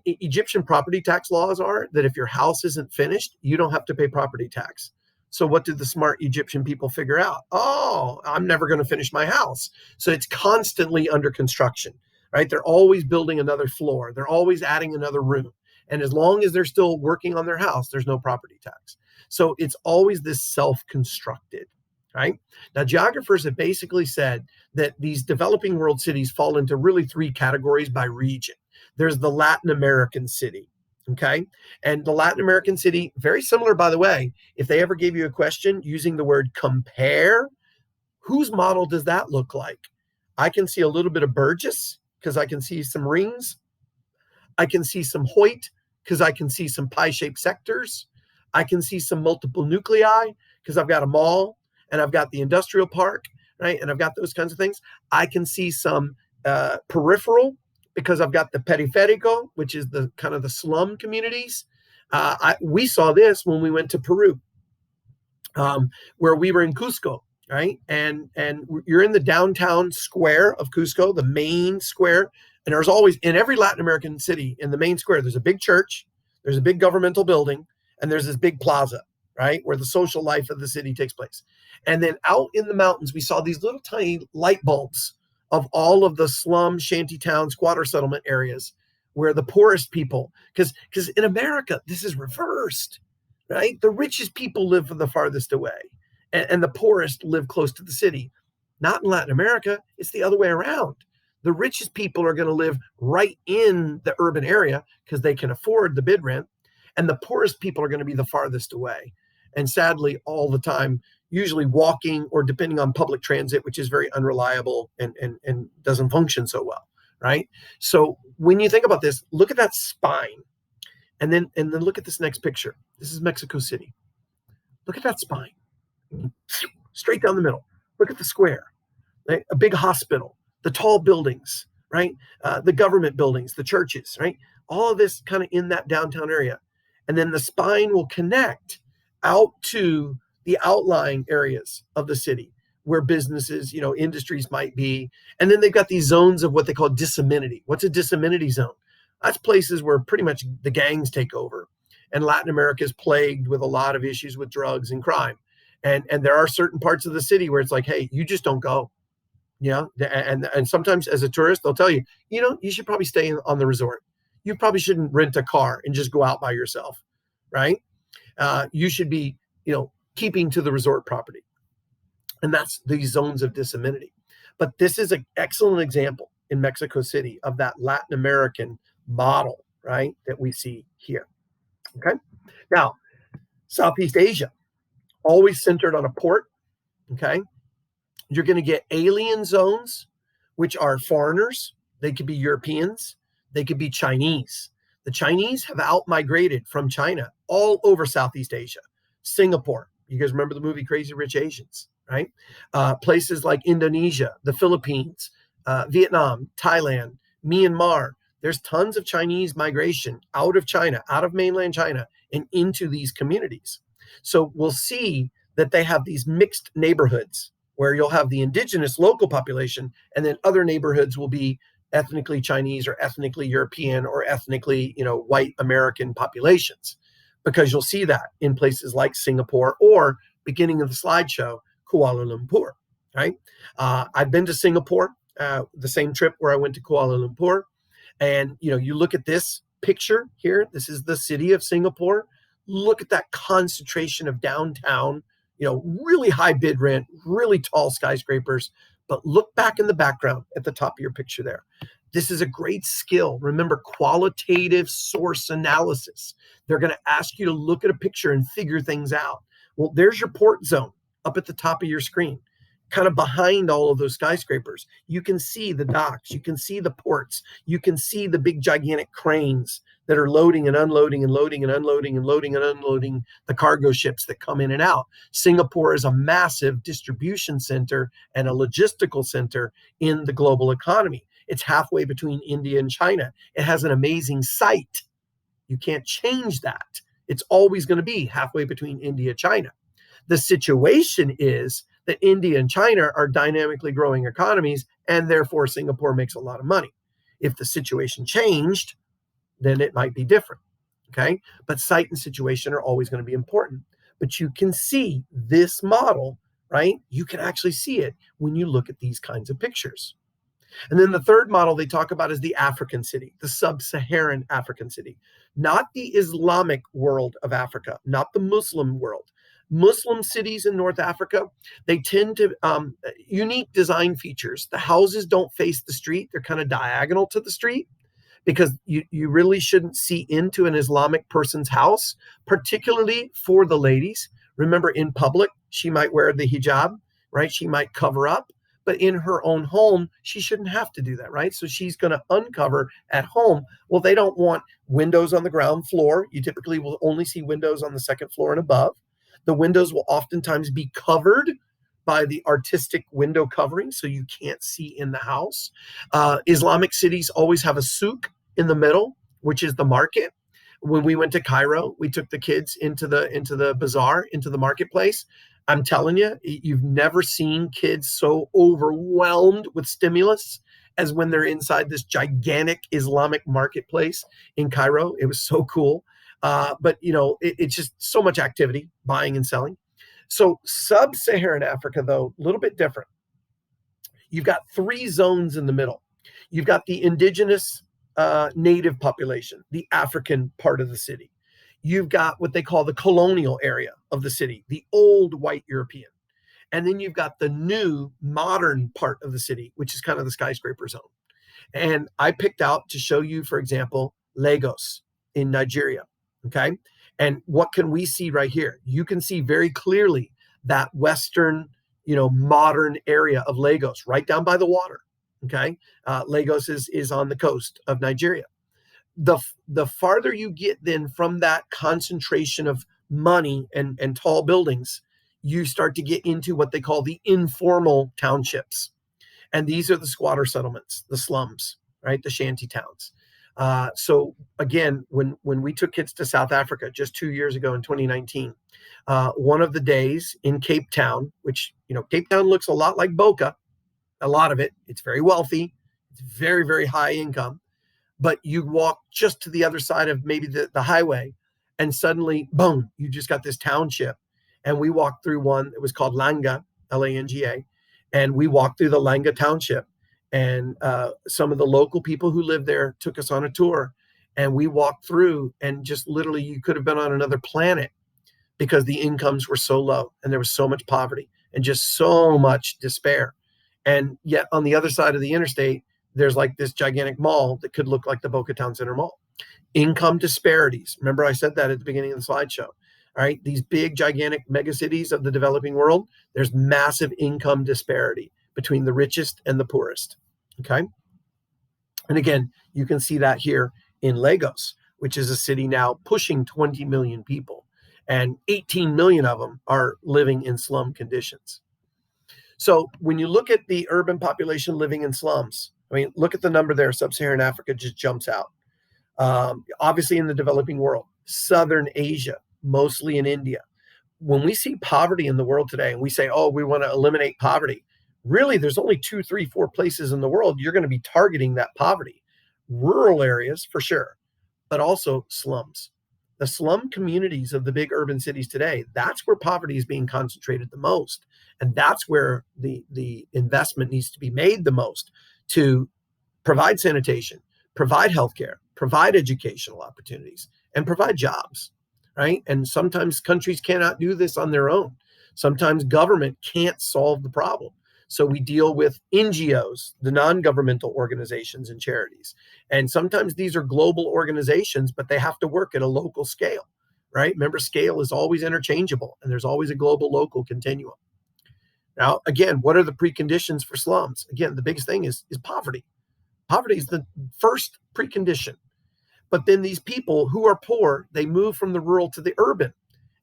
[SPEAKER 1] Egyptian property tax laws are that if your house isn't finished, you don't have to pay property tax. So what did the smart Egyptian people figure out? Oh, I'm never going to finish my house. So it's constantly under construction, right? They're always building another floor. They're always adding another room. And as long as they're still working on their house, there's no property tax. So it's always this self-constructed, right? Now, geographers have basically said that these developing world cities fall into really three categories by region. There's the Latin American city, okay? And the Latin American city, very similar, by the way, if they ever gave you a question using the word compare, whose model does that look like? I can see a little bit of Burgess because I can see some rings. I can see some Hoyt because I can see some pie-shaped sectors. I can see some multiple nuclei because I've got a mall and I've got the industrial park, right? And I've got those kinds of things. I can see some peripheral because I've got the periférico, which is the kind of the slum communities. We saw this when we went to Peru, where we were in Cusco, right? And you're in the downtown square of Cusco, the main square. And there's always, in every Latin American city, in the main square, there's a big church, there's a big governmental building, and there's this big plaza, right, where the social life of the city takes place. And then out in the mountains, we saw these little tiny light bulbs of all of the slum, shantytown, squatter settlement areas where the poorest people, because in America, this is reversed, right? The richest people live the farthest away, and the poorest live close to the city. Not in Latin America, it's the other way around. The richest people are going to live right in the urban area because they can afford the bid rent, and the poorest people are going to be the farthest away. And sadly, all the time, usually walking or depending on public transit, which is very unreliable and doesn't function so well, right? So when you think about this, look at that spine, and then look at this next picture. This is Mexico City. Look at that spine, straight down the middle. Look at the square, right? A big hospital, the tall buildings, right? The government buildings, the churches, right? All of this kind of in that downtown area. And then the spine will connect out to the outlying areas of the city where businesses, industries might be. And then they've got these zones of what they call disamenity. What's a disamenity zone? That's places where pretty much the gangs take over. And Latin America is plagued with a lot of issues with drugs and crime. And there are certain parts of the city where it's like, hey, you just don't go. And sometimes as a tourist, they'll tell you, you should probably stay on the resort. You probably shouldn't rent a car and just go out by yourself, right? You should be, keeping to the resort property. And that's these zones of disamenity. But this is an excellent example in Mexico City of that Latin American model, right, that we see here. Okay. Now, Southeast Asia, always centered on a port. Okay. You're going to get alien zones, which are foreigners. They could be Europeans. They could be Chinese. The Chinese have out-migrated from China all over Southeast Asia. Singapore. You guys remember the movie Crazy Rich Asians, right? Places like Indonesia, the Philippines, Vietnam, Thailand, Myanmar. There's tons of Chinese migration out of China, out of mainland China, and into these communities. So we'll see that they have these mixed neighborhoods where you'll have the indigenous local population, and then other neighborhoods will be ethnically Chinese or ethnically European or ethnically, white American populations, because you'll see that in places like Singapore or, beginning of the slideshow, Kuala Lumpur, right? I've been to Singapore, the same trip where I went to Kuala Lumpur. And, you look at this picture here. This is the city of Singapore. Look at that concentration of downtown, really high bid rent, really tall skyscrapers. But look back in the background at the top of your picture there. This is a great skill. Remember, qualitative source analysis. They're going to ask you to look at a picture and figure things out. Well, there's your port zone up at the top of your screen, kind of behind all of those skyscrapers. You can see the docks. You can see the ports. You can see the big gigantic cranes that are loading and unloading and loading and unloading and loading and unloading the cargo ships that come in and out. Singapore is a massive distribution center and a logistical center in the global economy. It's halfway between India and China. It has an amazing site. You can't change that. It's always going to be halfway between India and China. The situation is that India and China are dynamically growing economies, and therefore Singapore makes a lot of money. If the situation changed, then it might be different. Okay, but site and situation are always going to be important. But you can see this model, right? You can actually see it when you look at these kinds of pictures. And then the third model they talk about is the African city, the Sub-Saharan African city, not the Islamic world of Africa, not the Muslim world. Muslim cities in North Africa, they tend to unique design features. The houses don't face the street. They're kind of diagonal to the street, because you really shouldn't see into an Islamic person's house, particularly for the ladies. Remember, in public, she might wear the hijab, right? She might cover up, but in her own home, she shouldn't have to do that, right? So she's going to uncover at home. Well, they don't want windows on the ground floor. You typically will only see windows on the second floor and above. The windows will oftentimes be covered by the artistic window covering, so you can't see in the house. Islamic cities always have a souk in the middle, which is the market. When we went to Cairo, we took the kids into the bazaar, into the marketplace. I'm telling you, you've never seen kids so overwhelmed with stimulus as when they're inside this gigantic Islamic marketplace in Cairo. It was so cool. But it's just so much activity, buying and selling. So Sub-Saharan Africa, though, a little bit different. You've got three zones in the middle. You've got the indigenous native population, the African part of the city. You've got what they call the colonial area of the city, the old white European. And then you've got the new modern part of the city, which is kind of the skyscraper zone. And I picked out to show you, for example, Lagos in Nigeria. Okay. And what can we see right here? You can see very clearly that Western, modern area of Lagos, right down by the water. Okay. Lagos is on the coast of Nigeria. The farther you get then from that concentration of money and tall buildings, you start to get into what they call the informal townships. And these are the squatter settlements, the slums, right? The shanty towns. So again, when we took kids to South Africa just 2 years ago in 2019, one of the days in Cape Town, which, Cape Town looks a lot like Boca, a lot of it, it's very wealthy, it's very, very high income, but you walk just to the other side of maybe the highway and suddenly, boom, you just got this township. And we walked through one that was called Langa, Langa, and we walked through the Langa township. And some of the local people who lived there took us on a tour, and we walked through, and just literally you could have been on another planet because the incomes were so low and there was so much poverty and just so much despair. And yet on the other side of the interstate, there's like this gigantic mall that could look like the Boca Town Center Mall. Income disparities. Remember, I said that at the beginning of the slideshow. All right, these big, gigantic megacities of the developing world, there's massive income disparity between the richest and the poorest. Okay. And again, you can see that here in Lagos, which is a city now pushing 20 million people, and 18 million of them are living in slum conditions. So when you look at the urban population living in slums, I mean, look at the number there. Sub-Saharan Africa just jumps out. Obviously in the developing world, Southern Asia, mostly in India. When we see poverty in the world today and we say, oh, we want to eliminate poverty, really, there's only 2, 3, 4 places in the world you're going to be targeting that poverty. Rural areas, for sure, but also slums. The slum communities of the big urban cities today, that's where poverty is being concentrated the most. And that's where the investment needs to be made the most to provide sanitation, provide healthcare, provide educational opportunities, and provide jobs, right? And sometimes countries cannot do this on their own. Sometimes government can't solve the problem. So we deal with NGOs, the non-governmental organizations and charities. And sometimes these are global organizations, but they have to work at a local scale, right? Remember, scale is always interchangeable, and there's always a global-local continuum. Now, again, what are the preconditions for slums? Again, the biggest thing is poverty. Poverty is the first precondition. But then these people who are poor, they move from the rural to the urban.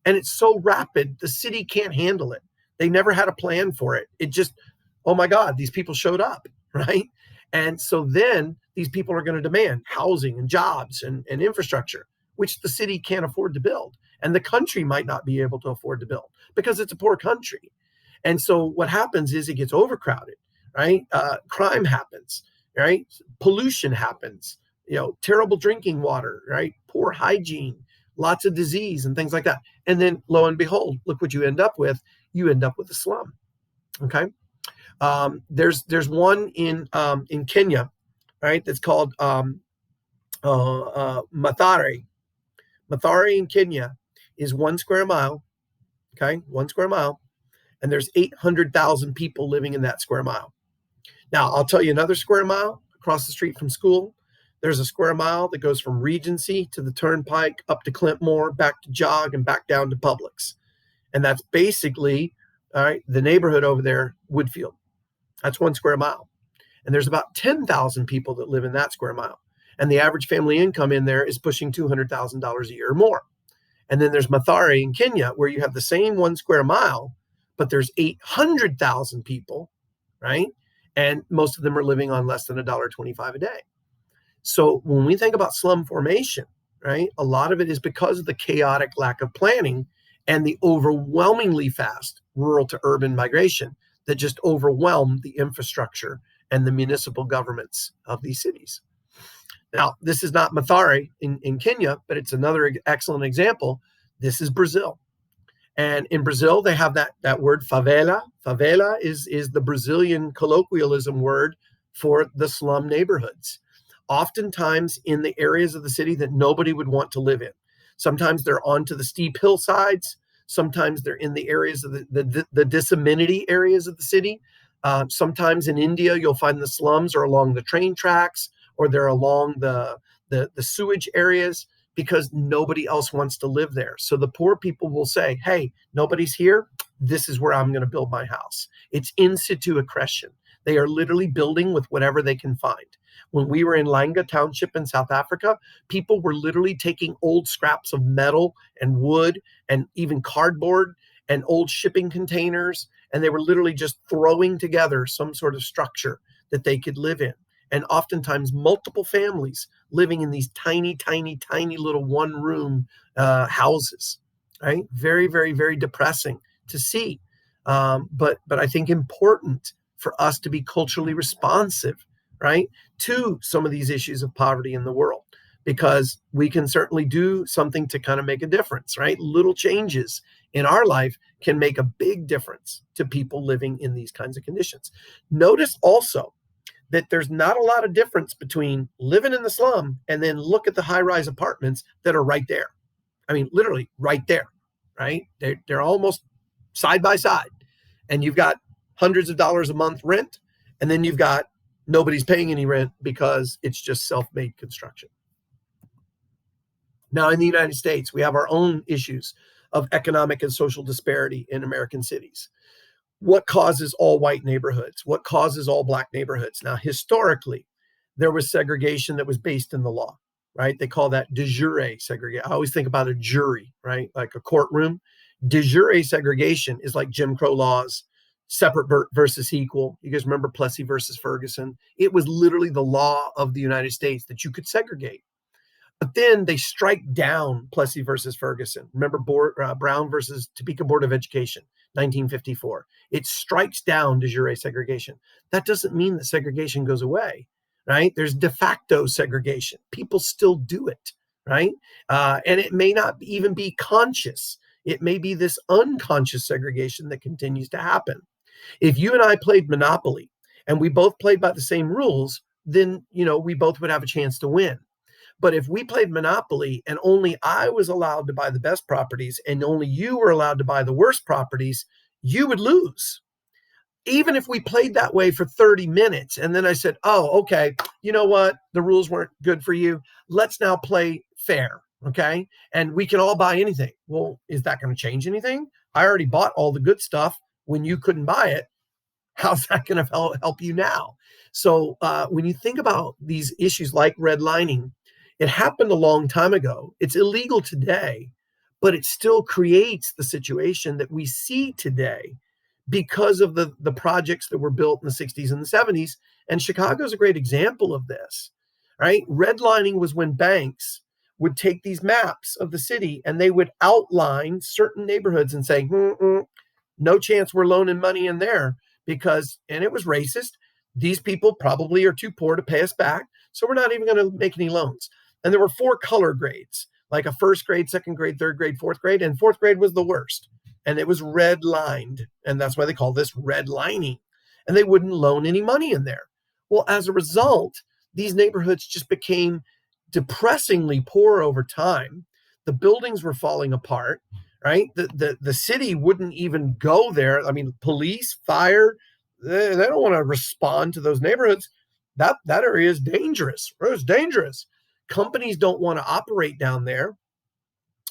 [SPEAKER 1] And it's so rapid, the city can't handle it. They never had a plan for it. It just, oh my God, these people showed up, right? And so then these people are going to demand housing and jobs and infrastructure, which the city can't afford to build. And the country might not be able to afford to build because it's a poor country. And so what happens is it gets overcrowded, right? Crime happens, right? Pollution happens, terrible drinking water, right? Poor hygiene, lots of disease and things like that. And then lo and behold, look what you end up with. You end up with a slum. Okay. There's one in Kenya, right? That's called Mathare. Mathare in Kenya is 1 square mile. Okay, 1 square mile, and there's 800,000 people living in that square mile. Now, I'll tell you another square mile across the street from school. There's a square mile that goes from Regency to the Turnpike, up to Clintmore, back to Jog, and back down to Publix. And that's basically, all right, the neighborhood over there, Woodfield. That's 1 square mile. And there's about 10,000 people that live in that square mile. And the average family income in there is pushing $200,000 a year or more. And then there's Mathare in Kenya, where you have the same 1 square mile, but there's 800,000 people, right? And most of them are living on less than $1.25 a day. So when we think about slum formation, right, a lot of it is because of the chaotic lack of planning and the overwhelmingly fast rural to urban migration that just overwhelmed the infrastructure and the municipal governments of these cities. Now, this is not Mathare in Kenya, but it's another excellent example. This is Brazil. And in Brazil, they have that word favela. Favela is the Brazilian colloquialism word for the slum neighborhoods, oftentimes in the areas of the city that nobody would want to live in. Sometimes they're onto the steep hillsides. Sometimes they're in the areas of the disamenity areas of the city. Sometimes in India, you'll find the slums are along the train tracks, or they're along the sewage areas, because nobody else wants to live there. So the poor people will say, hey, nobody's here. This is where I'm going to build my house. It's in-situ accretion. They are literally building with whatever they can find. When we were in Langa Township in South Africa, people were literally taking old scraps of metal and wood and even cardboard and old shipping containers, and they were literally just throwing together some sort of structure that they could live in. And oftentimes multiple families living in these tiny, tiny, tiny little one-room houses, right? Very, very, very depressing to see. But I think important for us to be culturally responsive, right, to some of these issues of poverty in the world, because we can certainly do something to kind of make a difference, right? Little changes in our life can make a big difference to people living in these kinds of conditions. Notice also that there's not a lot of difference between living in the slum and then look at the high-rise apartments that are right there. I mean, literally right there, right? They're almost side by side. And you've got hundreds of dollars a month rent, and then you've got nobody's paying any rent because it's just self-made construction. Now, in the United States, we have our own issues of economic and social disparity in American cities. What causes all white neighborhoods? What causes all black neighborhoods? Now, historically, there was segregation that was based in the law, right? They call that de jure segregation. I always think about a jury, right? Like a courtroom. De jure segregation is like Jim Crow laws, separate versus equal. You guys remember Plessy versus Ferguson? It was literally the law of the United States that you could segregate. But then they strike down Plessy versus Ferguson. Remember Brown versus Topeka Board of Education, 1954. It strikes down de jure segregation. That doesn't mean that segregation goes away, right? There's de facto segregation. People still do it, right? And it may not even be conscious. It may be this unconscious segregation that continues to happen. If you and I played Monopoly and we both played by the same rules, then, we both would have a chance to win. But if we played Monopoly and only I was allowed to buy the best properties and only you were allowed to buy the worst properties, you would lose. Even if we played that way for 30 minutes and then I said, oh, okay, you know what? The rules weren't good for you. Let's now play fair, okay? And we can all buy anything. Well, is that going to change anything? I already bought all the good stuff when you couldn't buy it. How's that going to help you now? So when you think about these issues like redlining, it happened a long time ago. It's illegal today, but it still creates the situation that we see today because of the projects that were built in the 60s and the 70s. And Chicago is a great example of this, right? Redlining was when banks would take these maps of the city and they would outline certain neighborhoods and say, no chance we're loaning money in there, and it was racist. These people probably are too poor to pay us back, so we're not even going to make any loans. And there were 4 color grades, like a first grade, second grade, third grade, fourth grade, and fourth grade was the worst. And it was red lined. And that's why they call this red lining. And they wouldn't loan any money in there. Well, as a result, these neighborhoods just became depressingly poor over time. The buildings were falling apart, right? The city wouldn't even go there. I mean, police, fire, they don't want to respond to those neighborhoods. That area is dangerous. It's dangerous. Companies don't want to operate down there,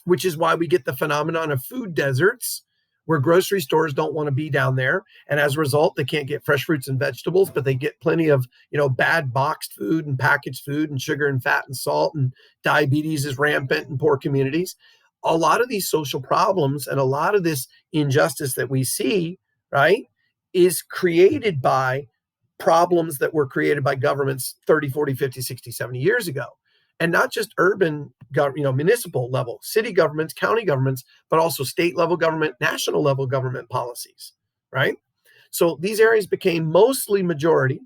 [SPEAKER 1] which is why we get the phenomenon of food deserts, where grocery stores don't want to be down there. And as a result, they can't get fresh fruits and vegetables, but they get plenty of, bad boxed food and packaged food and sugar and fat and salt, and diabetes is rampant in poor communities. A lot of these social problems and a lot of this injustice that we see, right, is created by problems that were created by governments 30, 40, 50, 60, 70 years ago. And not just urban, municipal level, city governments, county governments, but also state level government, national level government policies, right? So these areas became mostly minority,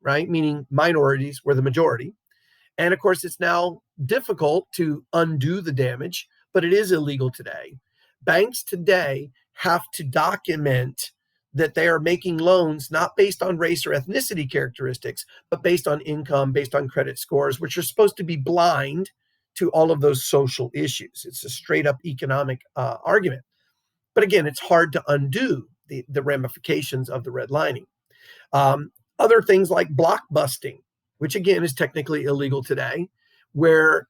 [SPEAKER 1] right? Meaning minorities were the majority. And of course, it's now difficult to undo the damage, but it is illegal today. Banks today have to document that they are making loans not based on race or ethnicity characteristics, but based on income, based on credit scores, which are supposed to be blind to all of those social issues. It's a straight up economic argument. But again, it's hard to undo the ramifications of the redlining. Other things like blockbusting, which again is technically illegal today, where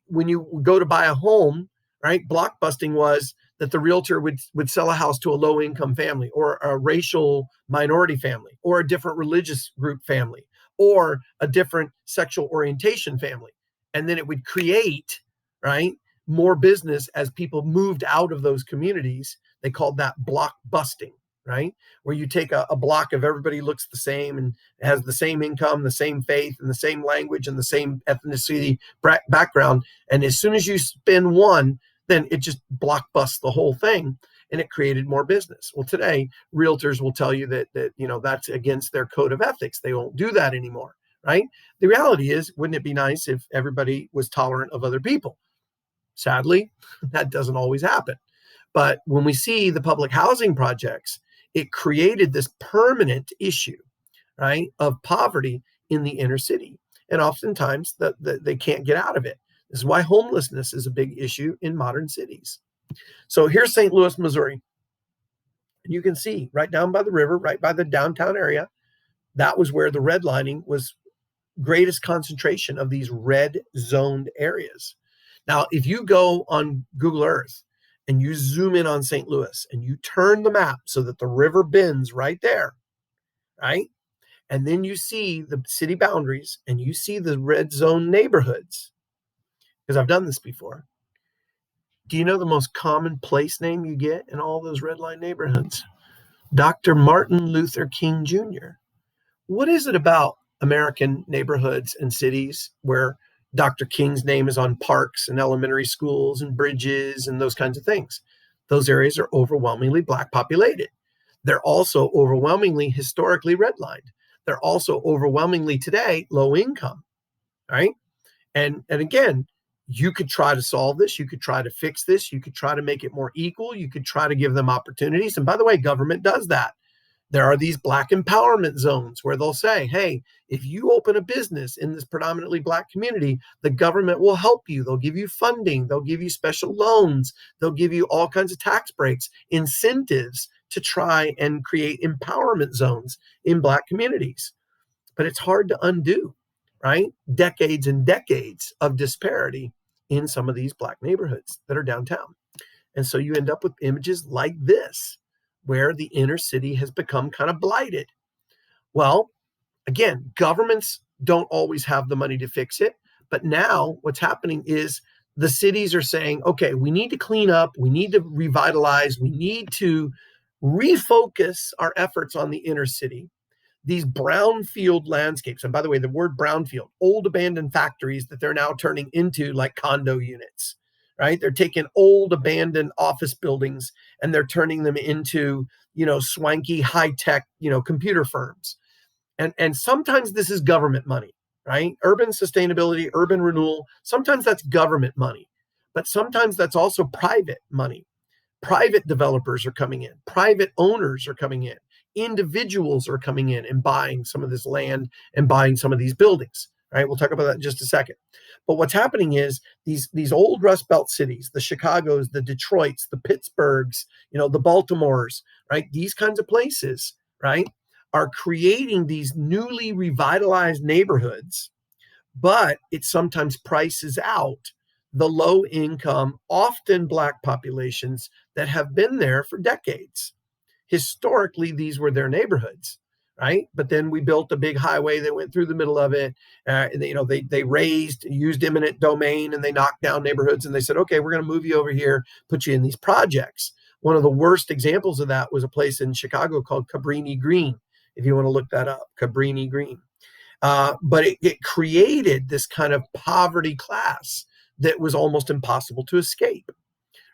[SPEAKER 1] when you go to buy a home, right, blockbusting was that the realtor would sell a house to a low-income family or a racial minority family or a different religious group family or a different sexual orientation family. And then it would create, right, more business as people moved out of those communities. They called that blockbusting, right, where you take a block of everybody looks the same and has the same income, the same faith, and the same language and the same ethnicity background. And as soon as you spin one, then it just blockbusts the whole thing, and it created more business. Well, today, realtors will tell you that that's against their code of ethics. They won't do that anymore, right? The reality is, wouldn't it be nice if everybody was tolerant of other people? Sadly, that doesn't always happen. But when we see the public housing projects, it created this permanent issue, right, of poverty in the inner city. And oftentimes they can't get out of it. This is why homelessness is a big issue in modern cities. So here's St. Louis, Missouri. And you can see right down by the river, right by the downtown area, that was where the redlining was greatest concentration of these red zoned areas. Now, if you go on Google Earth and you zoom in on St. Louis and you turn the map so that the river bends right there, right? And then you see the city boundaries and you see the red zone neighborhoods, because I've done this before. Do you know the most common place name you get in all those red line neighborhoods? Dr. Martin Luther King Jr. What is it about American neighborhoods and cities where Dr. King's name is on parks and elementary schools and bridges and those kinds of things? Those areas are overwhelmingly Black populated. They're also overwhelmingly historically redlined. They're also overwhelmingly today low income, right? And again, you could try to solve this. You could try to fix this. You could try to make it more equal. You could try to give them opportunities. And by the way, government does that. There are these Black empowerment zones where they'll say, hey, if you open a business in this predominantly Black community, the government will help you. They'll give you funding. They'll give you special loans. They'll give you all kinds of tax breaks, incentives to try and create empowerment zones in Black communities. But it's hard to undo, right? Decades and decades of disparity in some of these Black neighborhoods that are downtown. And so you end up with images like this, where the inner city has become kind of blighted. Well, again, governments don't always have the money to fix it. But now what's happening is the cities are saying, okay, we need to clean up, we need to revitalize, we need to refocus our efforts on the inner city. These brownfield landscapes, and by the way, the word brownfield, old abandoned factories that they're now turning into like condo units, right? They're taking old abandoned office buildings and they're turning them into, swanky high-tech, computer firms. And sometimes this is government money, right? Urban sustainability, urban renewal, sometimes that's government money, but sometimes that's also private money. Private developers are coming in, private owners are coming in, individuals are coming in and buying some of this land and buying some of these buildings. Right? We'll talk about that in just a second. But what's happening is these old Rust Belt cities, the Chicagos, the Detroits, the Pittsburghs, the Baltimores, right? These kinds of places, right, are creating these newly revitalized neighborhoods, but it sometimes prices out the low income, often Black populations that have been there for decades. Historically, these were their neighborhoods, right? But then we built a big highway that went through the middle of it. They used eminent domain, and they knocked down neighborhoods, and they said, okay, we're going to move you over here, put you in these projects. One of the worst examples of that was a place in Chicago called Cabrini Green, if you want to look that up, Cabrini Green. But it created this kind of poverty class that was almost impossible to escape.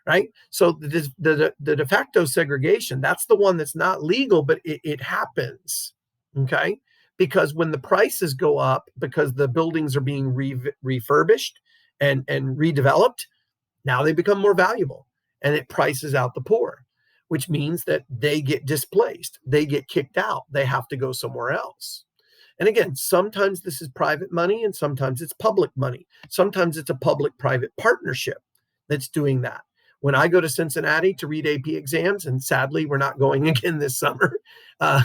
[SPEAKER 1] Right? So the de facto segregation, that's the one that's not legal, but it happens, okay? Because when the prices go up, because the buildings are being refurbished and redeveloped, now they become more valuable, and it prices out the poor, which means that they get displaced, they get kicked out, they have to go somewhere else. And again, sometimes this is private money and sometimes it's public money. Sometimes it's a public-private partnership that's doing that. When I go to Cincinnati to read AP exams, and sadly, we're not going again this summer.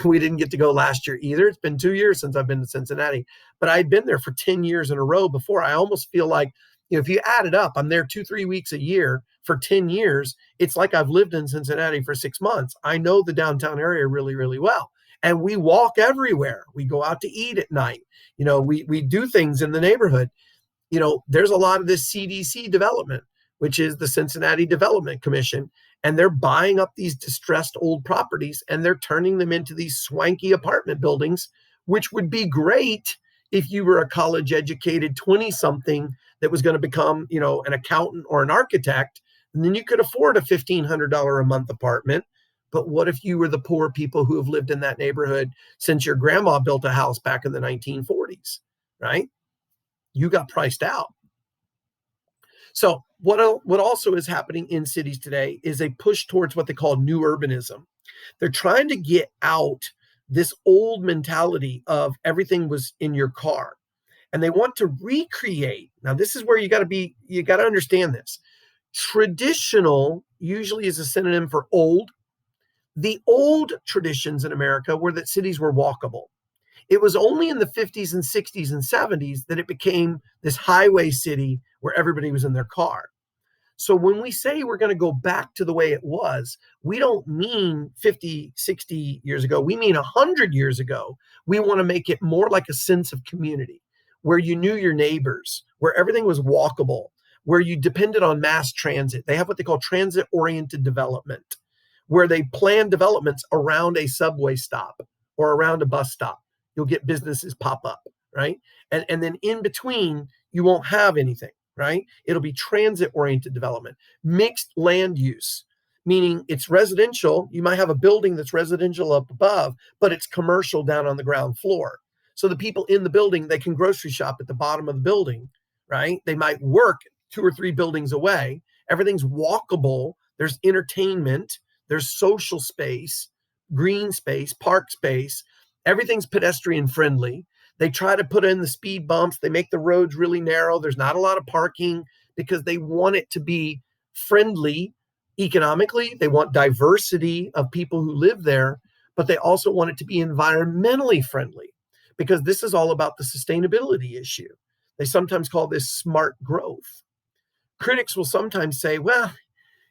[SPEAKER 1] We didn't get to go last year either. It's been 2 years since I've been to Cincinnati, but I'd been there for 10 years in a row before. I almost feel like, if you add it up, I'm there 2-3 weeks a year for 10 years. It's like I've lived in Cincinnati for 6 months. I know the downtown area really, really well. And we walk everywhere. We go out to eat at night. We do things in the neighborhood. There's a lot of this CDC development, which is the Cincinnati Development Commission, and they're buying up these distressed old properties and they're turning them into these swanky apartment buildings, which would be great if you were a college-educated 20-something that was going to become, an accountant or an architect, and then you could afford a $1,500 a month apartment. But what if you were the poor people who have lived in that neighborhood since your grandma built a house back in the 1940s, right? You got priced out. So what also is happening in cities today is a push towards what they call new urbanism. They're trying to get out this old mentality of everything was in your car. And they want to recreate. Now, this is where you got to understand this. Traditional usually is a synonym for old. The old traditions in America were that cities were walkable. It was only in the 50s and 60s and 70s that it became this highway city where everybody was in their car. So when we say we're going to go back to the way it was, we don't mean 50, 60 years ago. We mean 100 years ago. We want to make it more like a sense of community, where you knew your neighbors, where everything was walkable, where you depended on mass transit. They have what they call transit-oriented development, where they plan developments around a subway stop or around a bus stop. You'll get businesses pop up, right? And then in between, you won't have anything, right? It'll be transit-oriented development. Mixed land use, meaning it's residential. You might have a building that's residential up above, but it's commercial down on the ground floor. So the people in the building, they can grocery shop at the bottom of the building, right? They might work 2 or 3 buildings away. Everything's walkable. There's entertainment. There's social space, green space, park space. Everything's pedestrian friendly. They try to put in the speed bumps. They make the roads really narrow. There's not a lot of parking because they want it to be friendly economically. They want diversity of people who live there, but they also want it to be environmentally friendly because this is all about the sustainability issue. They sometimes call this smart growth. Critics will sometimes say, well,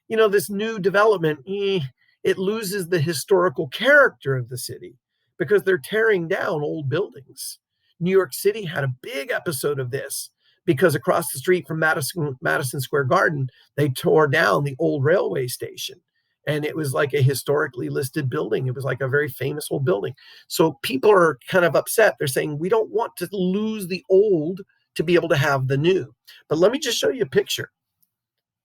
[SPEAKER 1] this new development, it loses the historical character of the city because they're tearing down old buildings. New York City had a big episode of this because across the street from Madison Square Garden, they tore down the old railway station. And it was like a historically listed building. It was like a very famous old building. So people are kind of upset. They're saying, we don't want to lose the old to be able to have the new. But let me just show you a picture.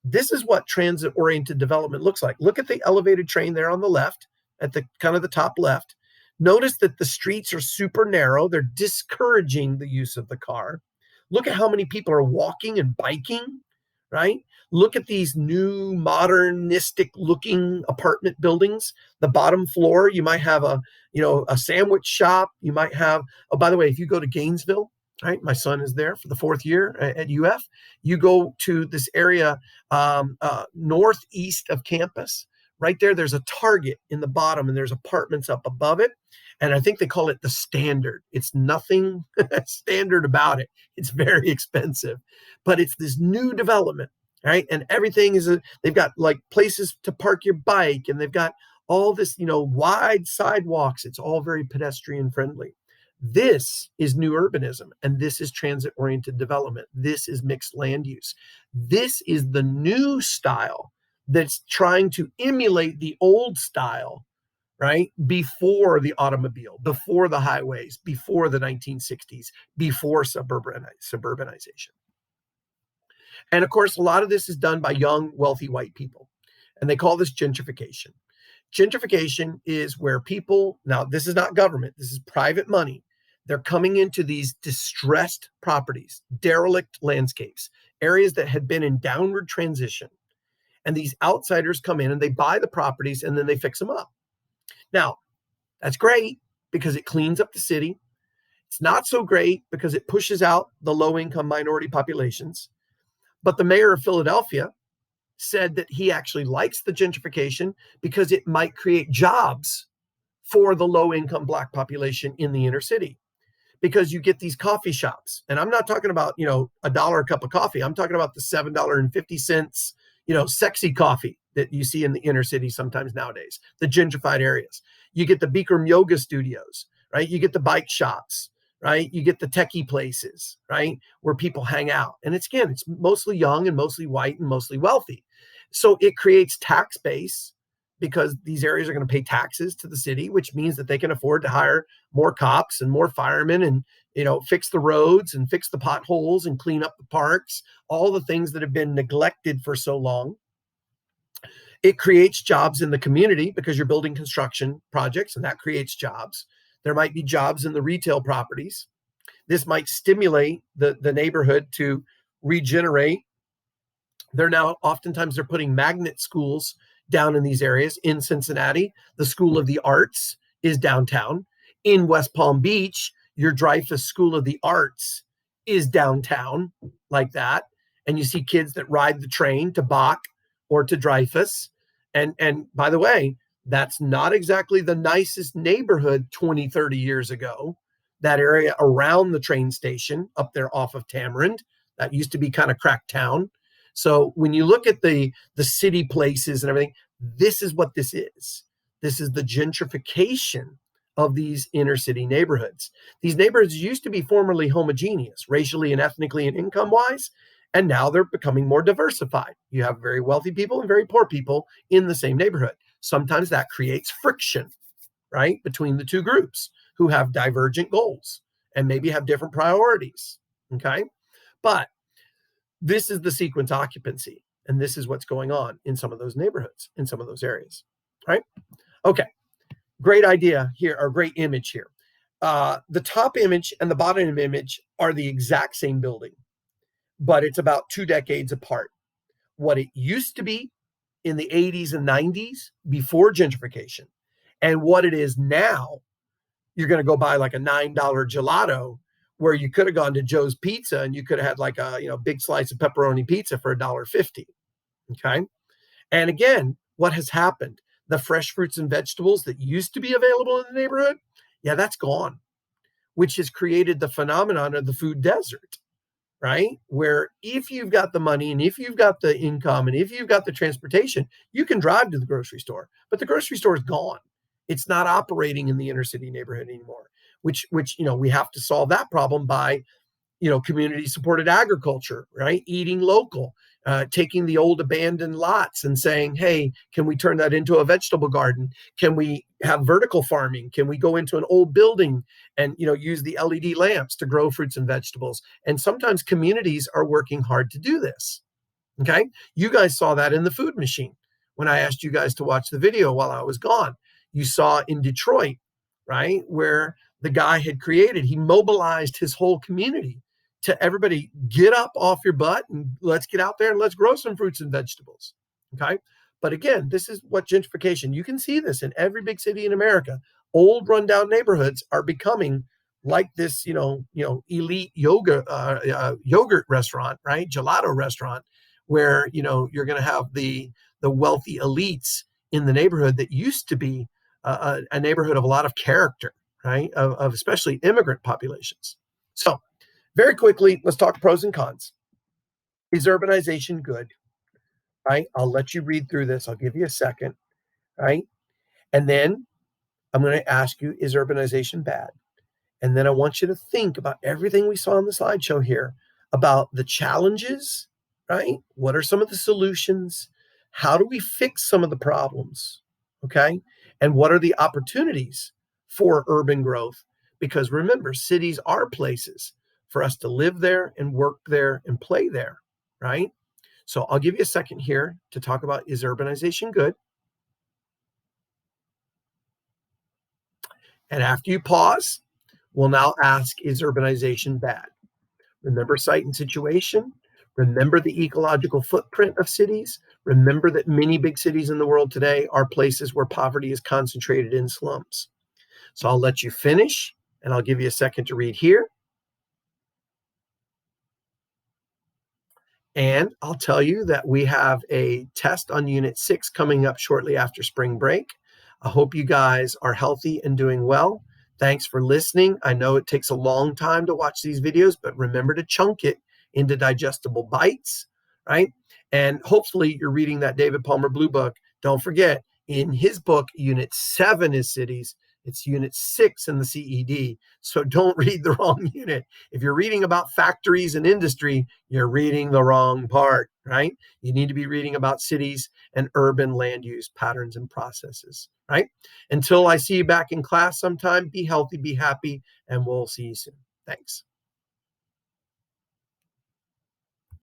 [SPEAKER 1] This is what transit-oriented development looks like. Look at the elevated train there on the left. at the kind of the top left. Notice that the streets are super narrow. They're discouraging the use of the car. Look at how many people are walking and biking, right? Look at these new modernistic looking apartment buildings. The bottom floor, you might have a sandwich shop. You might have, oh, by the way, if you go to Gainesville, right? My son is there for the 4th year at UF. You go to this area northeast of campus. Right there, there's a Target in the bottom, and there's apartments up above it. And I think they call it the Standard. It's nothing standard about it. It's very expensive, but it's this new development, right? And everything is, they've got like places to park your bike, and they've got all this, wide sidewalks. It's all very pedestrian friendly. This is new urbanism, and this is transit-oriented development. This is mixed land use. This is the new style that's trying to emulate the old style, right? Before the automobile, before the highways, before the 1960s, before suburbanization. And of course, a lot of this is done by young, wealthy white people. And they call this gentrification. Gentrification is where people, now this is not government, this is private money. They're coming into these distressed properties, derelict landscapes, areas that had been in downward transition. And these outsiders come in and they buy the properties and then they fix them up. Now, that's great because it cleans up the city. It's not so great because it pushes out the low-income minority populations. But the mayor of Philadelphia said that he actually likes the gentrification because it might create jobs for the low-income Black population in the inner city. Because you get these coffee shops. And I'm not talking about, $1 a cup of coffee. I'm talking about the $7.50, sexy coffee that you see in the inner city sometimes nowadays, the gentrified areas. You get the Bikram yoga studios, right? You get the bike shops, right? You get the techie places, right? Where people hang out. And it's mostly young and mostly white and mostly wealthy. So it creates tax base because these areas are going to pay taxes to the city, which means that they can afford to hire more cops and more firemen and, fix the roads and fix the potholes and clean up the parks, all the things that have been neglected for so long. It creates jobs in the community because you're building construction projects, and that creates jobs. There might be jobs in the retail properties. This might stimulate the neighborhood to regenerate. Oftentimes they're putting magnet schools down in these areas. In Cincinnati, the School of the Arts is downtown. In West Palm Beach, your Dreyfus School of the Arts is downtown like that. And you see kids that ride the train to Bach or to Dreyfus. And by the way, that's not exactly the nicest neighborhood 20, 30 years ago. That area around the train station up there off of Tamarind, that used to be kind of crack town. So when you look at the city places and everything, this is what this is. This is the gentrification of these inner city neighborhoods. These neighborhoods used to be formerly homogeneous, racially and ethnically and income-wise, and now they're becoming more diversified. You have very wealthy people and very poor people in the same neighborhood. Sometimes that creates friction, right, between the two groups who have divergent goals and maybe have different priorities, okay? But this is the sequence occupancy, and this is what's going on in some of those neighborhoods, in some of those areas, right? Okay, great idea here, or great image here. The top image and the bottom image are the exact same building, but it's about 2 decades apart. What it used to be in the 80s and 90s before gentrification, and what it is now. You're going to go buy like a $9 gelato where you could have gone to Joe's Pizza and you could have had like a big slice of pepperoni pizza for $1.50. Okay. And again, what has happened? The fresh fruits and vegetables that used to be available in the neighborhood, yeah, that's gone, which has created the phenomenon of the food desert, right? Where if you've got the money and if you've got the income and if you've got the transportation, you can drive to the grocery store, but the grocery store is gone. It's not operating in the inner city neighborhood anymore, which we have to solve that problem by, community supported agriculture, right? Eating local, taking the old abandoned lots and saying, hey, can we turn that into a vegetable garden? Can we have vertical farming? Can we go into an old building and, use the LED lamps to grow fruits and vegetables? And sometimes communities are working hard to do this. Okay. You guys saw that in the food machine when I asked you guys to watch the video while I was gone. You saw in Detroit, right, where the guy had created, he mobilized his whole community to everybody get up off your butt and let's get out there and let's grow some fruits and vegetables. Okay. But again, this is what gentrification, you can see this in every big city in America. Old rundown neighborhoods are becoming like this, elite yogurt restaurant, right? Gelato restaurant, where, you're going to have the wealthy elites in the neighborhood that used to be a neighborhood of a lot of character, right? Of especially immigrant populations. So very quickly, let's talk pros and cons. Is urbanization good? Right? I'll let you read through this. I'll give you a second, right? And then I'm going to ask you, is urbanization bad? And then I want you to think about everything we saw on the slideshow here about the challenges, right? What are some of the solutions? How do we fix some of the problems? Okay. And what are the opportunities for urban growth? Because remember, cities are places for us to live there and work there and play there, right? So I'll give you a second here to talk about, is urbanization good? And after you pause, we'll now ask, is urbanization bad? Remember site and situation. Remember the ecological footprint of cities. Remember that many big cities in the world today are places where poverty is concentrated in slums. So I'll let you finish, and I'll give you a second to read here. And I'll tell you that we have a test on Unit 6 coming up shortly after spring break. I hope you guys are healthy and doing well. Thanks for listening. I know it takes a long time to watch these videos, but remember to chunk it into digestible bites, right? And hopefully you're reading that David Palmer Blue Book. Don't forget, in his book, Unit 7 is cities. It's Unit 6 in the CED. So don't read the wrong unit. If you're reading about factories and industry, you're reading the wrong part, right? You need to be reading about cities and urban land use patterns and processes, right? Until I see you back in class sometime, be healthy, be happy, and we'll see you soon. Thanks.